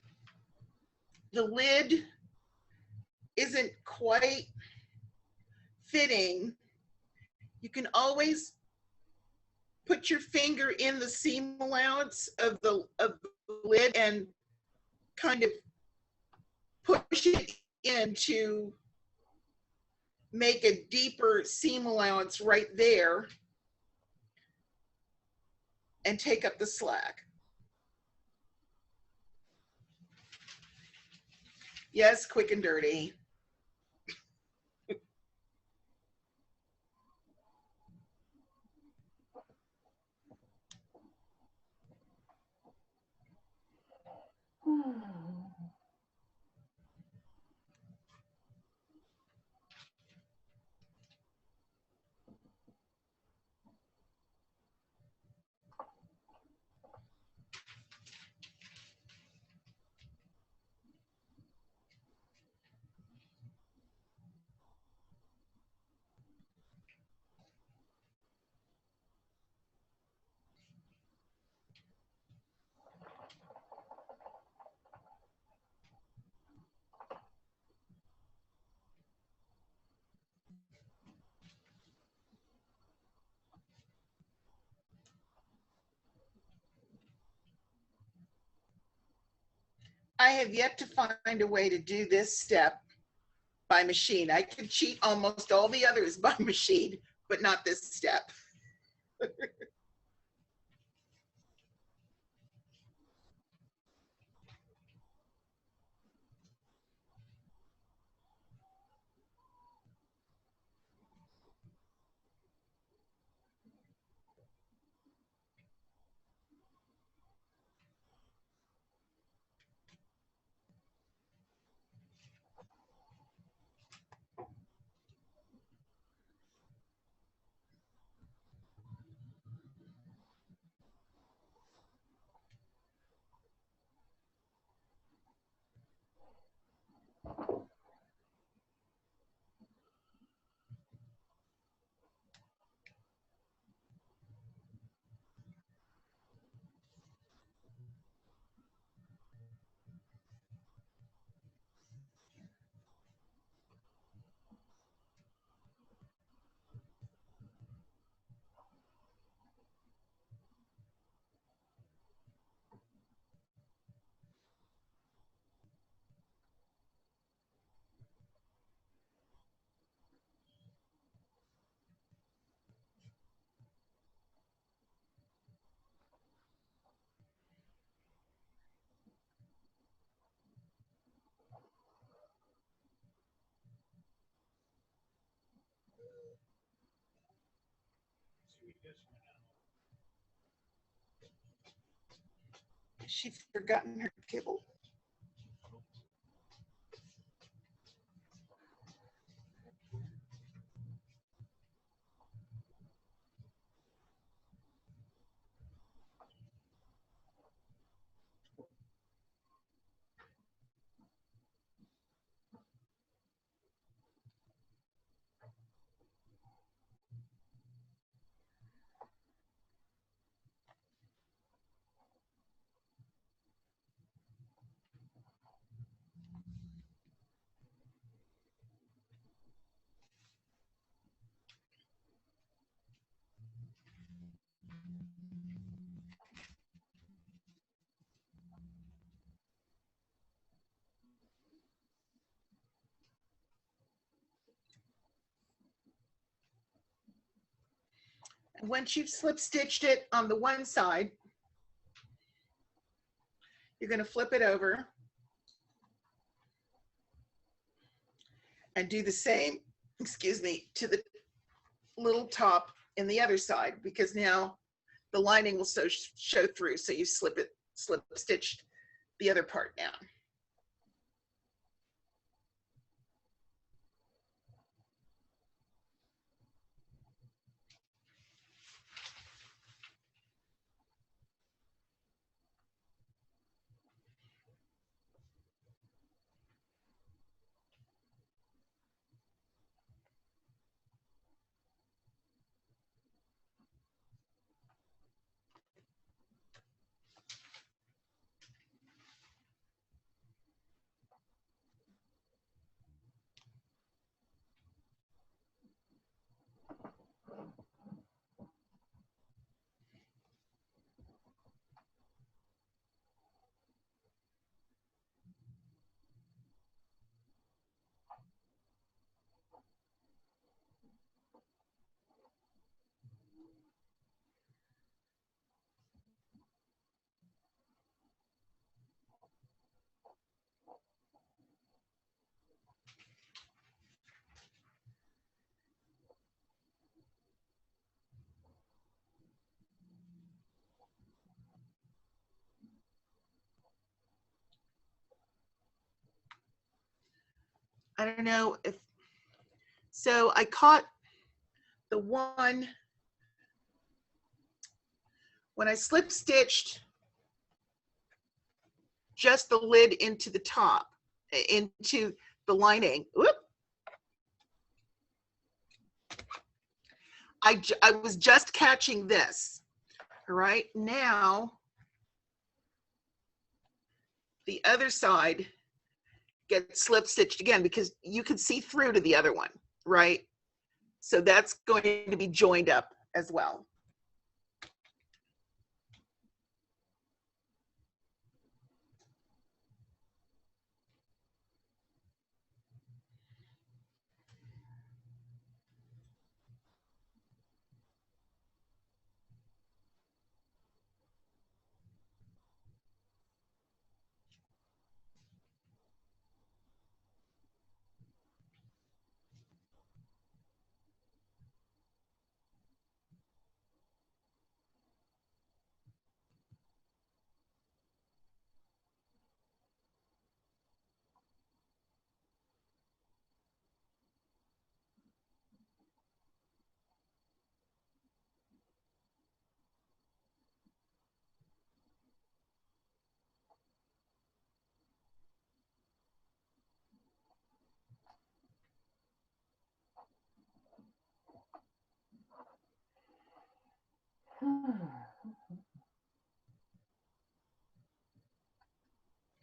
the lid isn't quite fitting, you can always put your finger in the seam allowance of the lid and kind of push it in to make a deeper seam allowance right there and take up the slack. Yes, quick and dirty. I have yet to find a way to do this step by machine. I can cheat almost all the others by machine, but not this step. She's forgotten her kibble. And once you've slip stitched it on the one side, you're going to flip it over and do the same, excuse me, to the little top in the other side, because now the lining will show through. So you slip stitched the other part down. I don't know if, so I caught the one when I slip stitched just the lid into the top, into the lining. Whoop. I was just catching this. All right, now the other side gets slip stitched again because you can see through to the other one, right? So that's going to be joined up as well.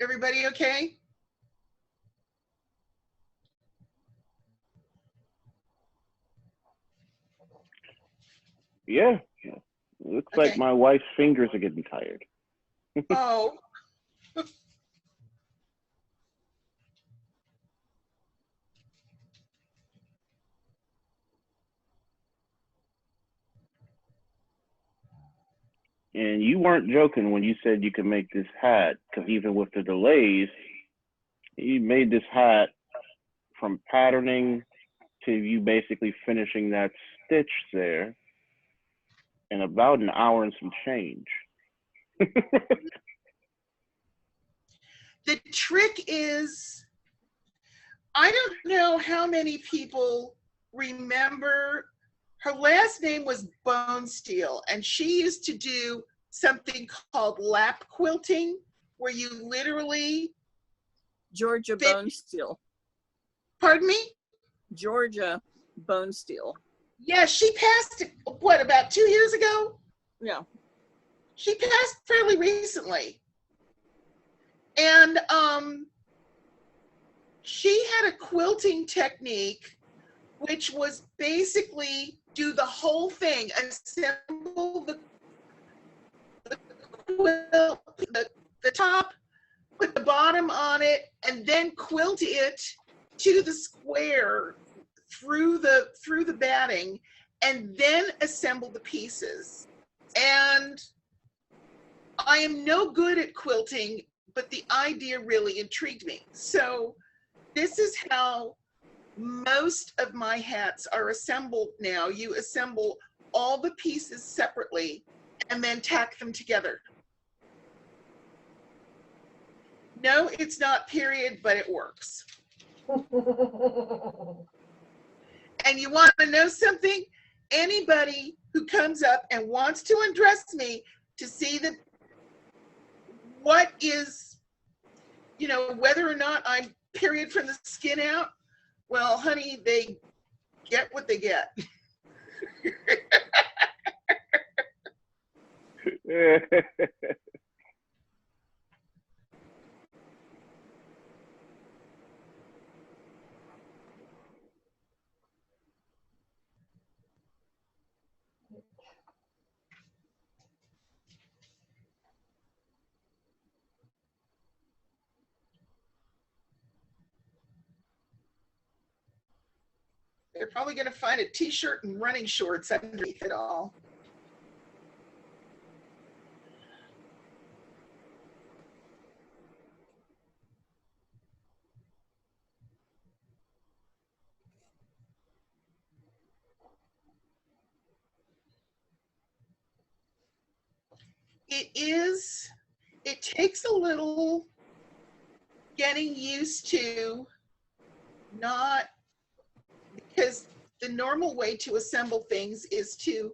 Everybody okay?
Yeah. Looks like
Okay.
my wife's fingers are getting tired.
Oh,
And you weren't joking when you said you could make this hat, because even with the delays, you made this hat from patterning to you basically finishing that stitch there in about an hour and some change.
the trick is, I don't know how many people remember, her last name was Bone Steel, and she used to do something called lap quilting, where you literally,
Georgia
Fit-
Bone Steel.
pardon me?
Georgia Bone Steel.
Yeah, she passed, what, about 2 years ago?
Yeah.
She passed fairly recently. And she had a quilting technique, which was basically do the whole thing, assemble the quilt, the top, put the bottom on it, and then quilt it to the square through the batting, and then assemble the pieces. And I am no good at quilting, but the idea really intrigued me. So this is how most of my hats are assembled now. You assemble all the pieces separately and then tack them together. No, it's not period, but it works. And you want to know something? Anybody who comes up and wants to undress me to see that what is, you know, whether or not I'm period from the skin out, well, honey, they get what they get. They're probably going to find a t-shirt and running shorts underneath it all. It takes a little getting used to not, because the normal way to assemble things is to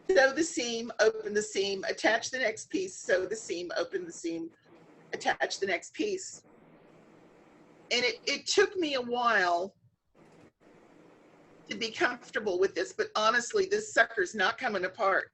sew the seam, open the seam, attach the next piece, sew the seam, open the seam, attach the next piece. And it took me a while to be comfortable with this, but honestly, this sucker's not coming apart.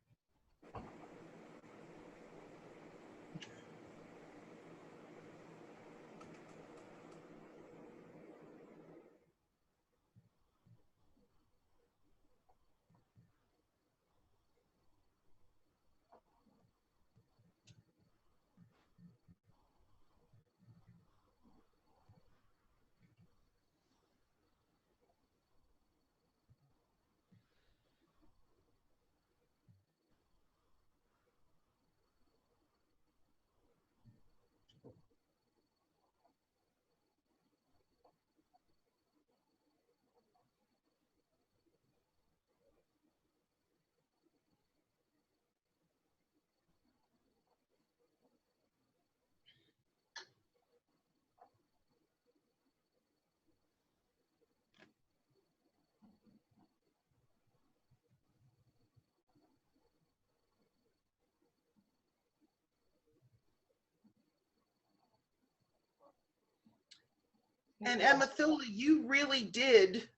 And Emma-Thula, you really did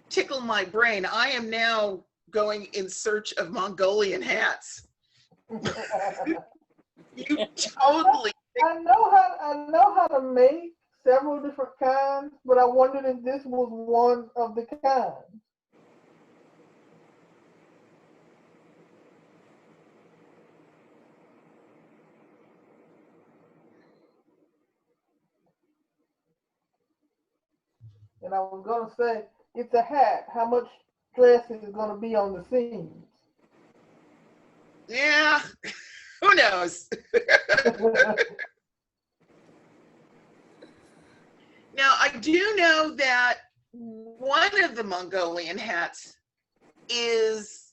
tickle my brain. I am now going in search of Mongolian hats. You totally.
I know how to make several different kinds, but I wondered if this was one of the kinds. And I was gonna say, it's a hat. How much stress is gonna be on the seams?
Yeah, who knows? Now, I do know that one of the Mongolian hats is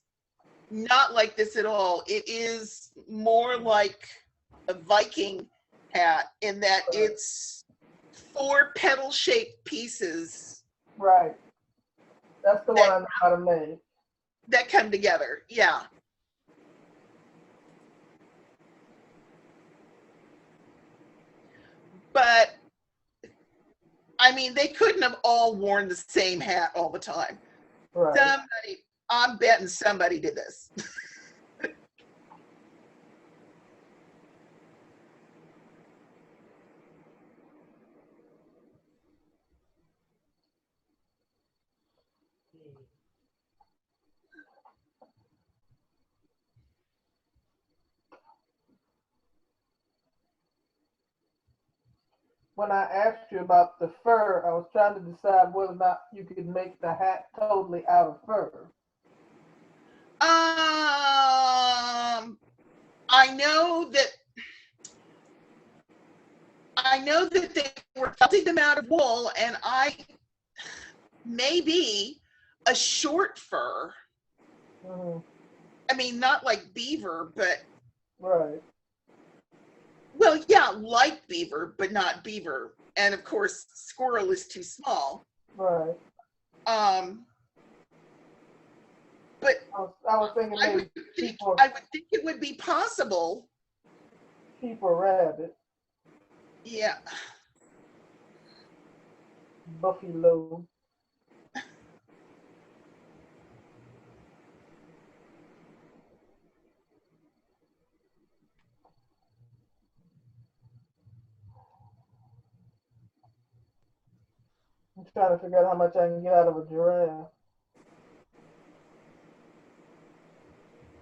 not like this at all. It is more like a Viking hat in that it's 4 petal-shaped pieces.
Right. That's the one I know how to make.
That come together, yeah. But, I mean, they couldn't have all worn the same hat all the time.
Right.
Somebody, I'm betting somebody did this.
When I asked you about the fur, I was trying to decide whether or not you could make the hat totally out of fur.
I know that they were felting them out of wool, and maybe a short fur.
Mm-hmm.
I mean, not like beaver, but
right.
Well, yeah, like beaver, but not beaver. And of course, squirrel is too small.
Right.
But
I was thinking maybe
I would think it would be possible.
Sheep or rabbit.
Yeah.
Buffalo. I'm trying to figure out how much I can get out of a giraffe.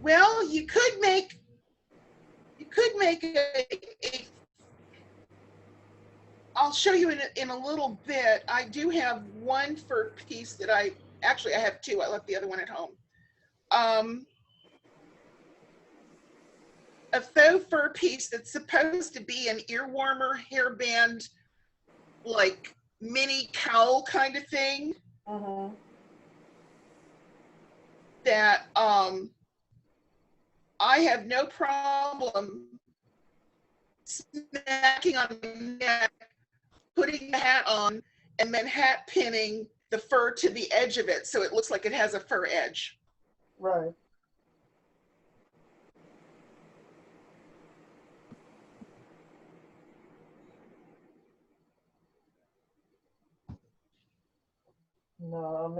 Well, you could make I'll show you in a little bit. I do have one fur piece that I have 2. I left the other one at home. A faux fur piece that's supposed to be an ear warmer, hairband, like mini cowl kind of thing.
Mm-hmm.
That I have no problem smacking on my neck, putting the hat on, and then hat pinning the fur to the edge of it so it looks like it has a fur edge.
Right. No, I'm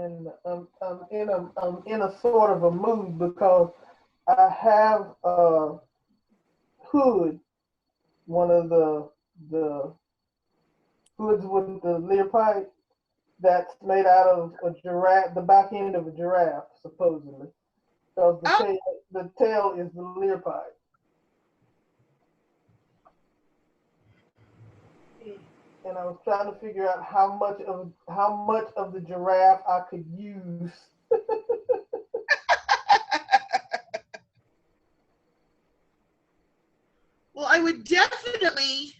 in a sort of a mood because I have a hood, one of the hoods with the leer pipe that's made out of a giraffe, the back end of a giraffe, supposedly. So the tail is the leer pipe. And I was trying to figure out how much of the giraffe I could use.
Well, I would definitely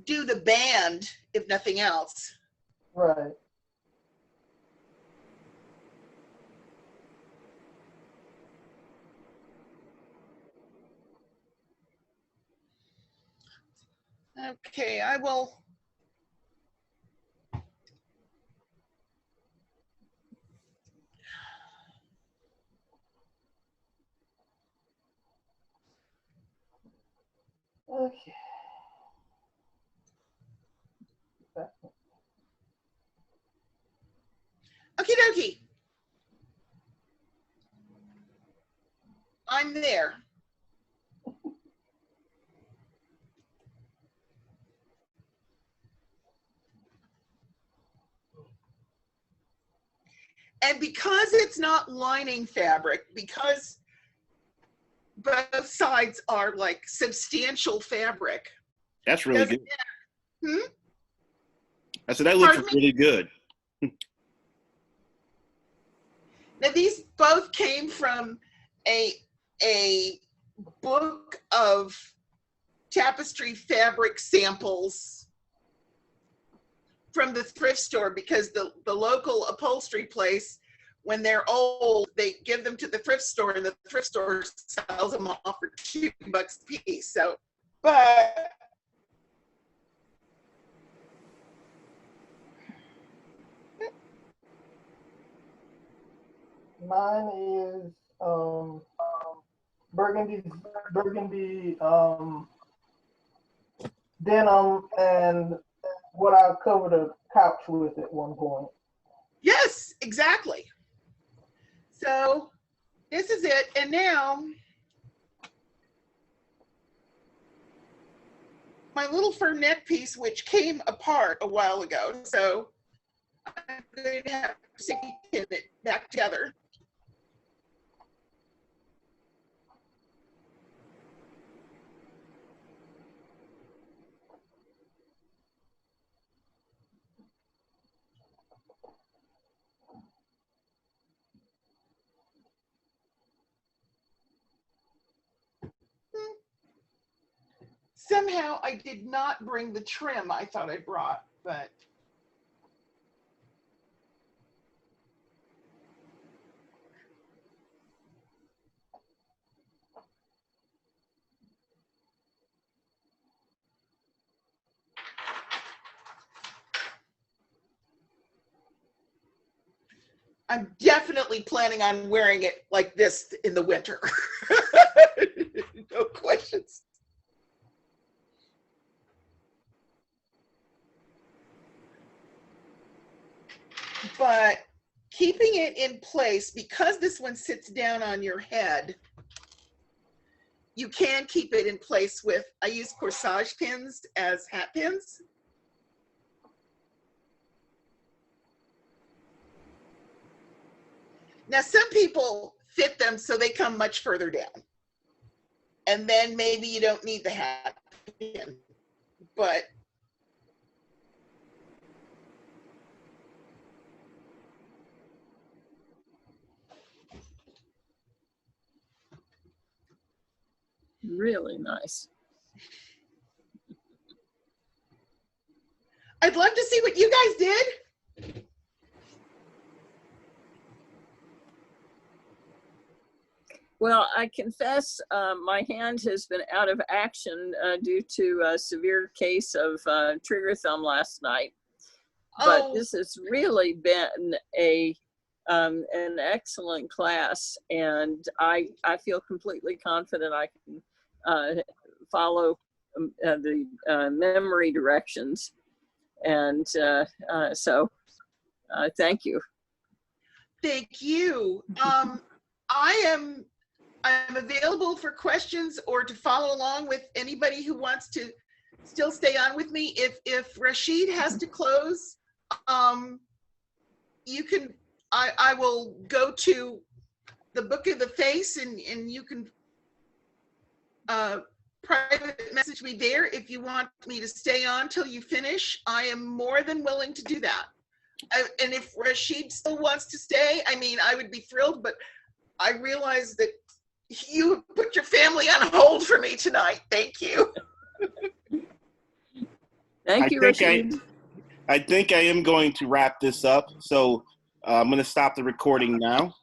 do the band, if nothing else.
Right.
Okay, I will.
Okay.
Okie dokie. I'm there. And because it's not lining fabric, because both sides are like substantial fabric.
That's really good.
Hmm?
I said that looks
Pardon me?
really good.
Now these both came from a book of tapestry fabric samples from the thrift store, because the local upholstery place, when they're old, they give them to the thrift store and the thrift store sells them off for $2 a piece. So, but
Mine is burgundy denim, and what I covered a couch with at one point.
yes, exactly. So this is it. And now my little fur neck piece, which came apart a while ago. So I'm going to have to pin it back together. Somehow I did not bring the trim I thought I brought, but I'm definitely planning on wearing it like this in the winter. No questions. But keeping it in place, because this one sits down on your head, you can keep it in place with, I use corsage pins as hat pins. Now, some people fit them so they come much further down. And then maybe you don't need the hat pin, but
Really nice.
I'd love to see what you guys did.
Well, I confess my hand has been out of action due to a severe case of trigger thumb last night. but
Oh.
this has really been an excellent class, and I feel completely confident I can follow the memory directions, and so thank you.
Thank you. I'm available for questions or to follow along with anybody who wants to still stay on with me. If Rashid has to close, you can. I will go to the Book of the Face, and you can private message me there if you want me to stay on till you finish. I am more than willing to do that. And if Rashid still wants to stay, I mean, I would be thrilled, but I realize that you put your family on hold for me tonight. Thank you.
Thank you, Rashid.
I think I am going to wrap this up. So I'm going to stop the recording now.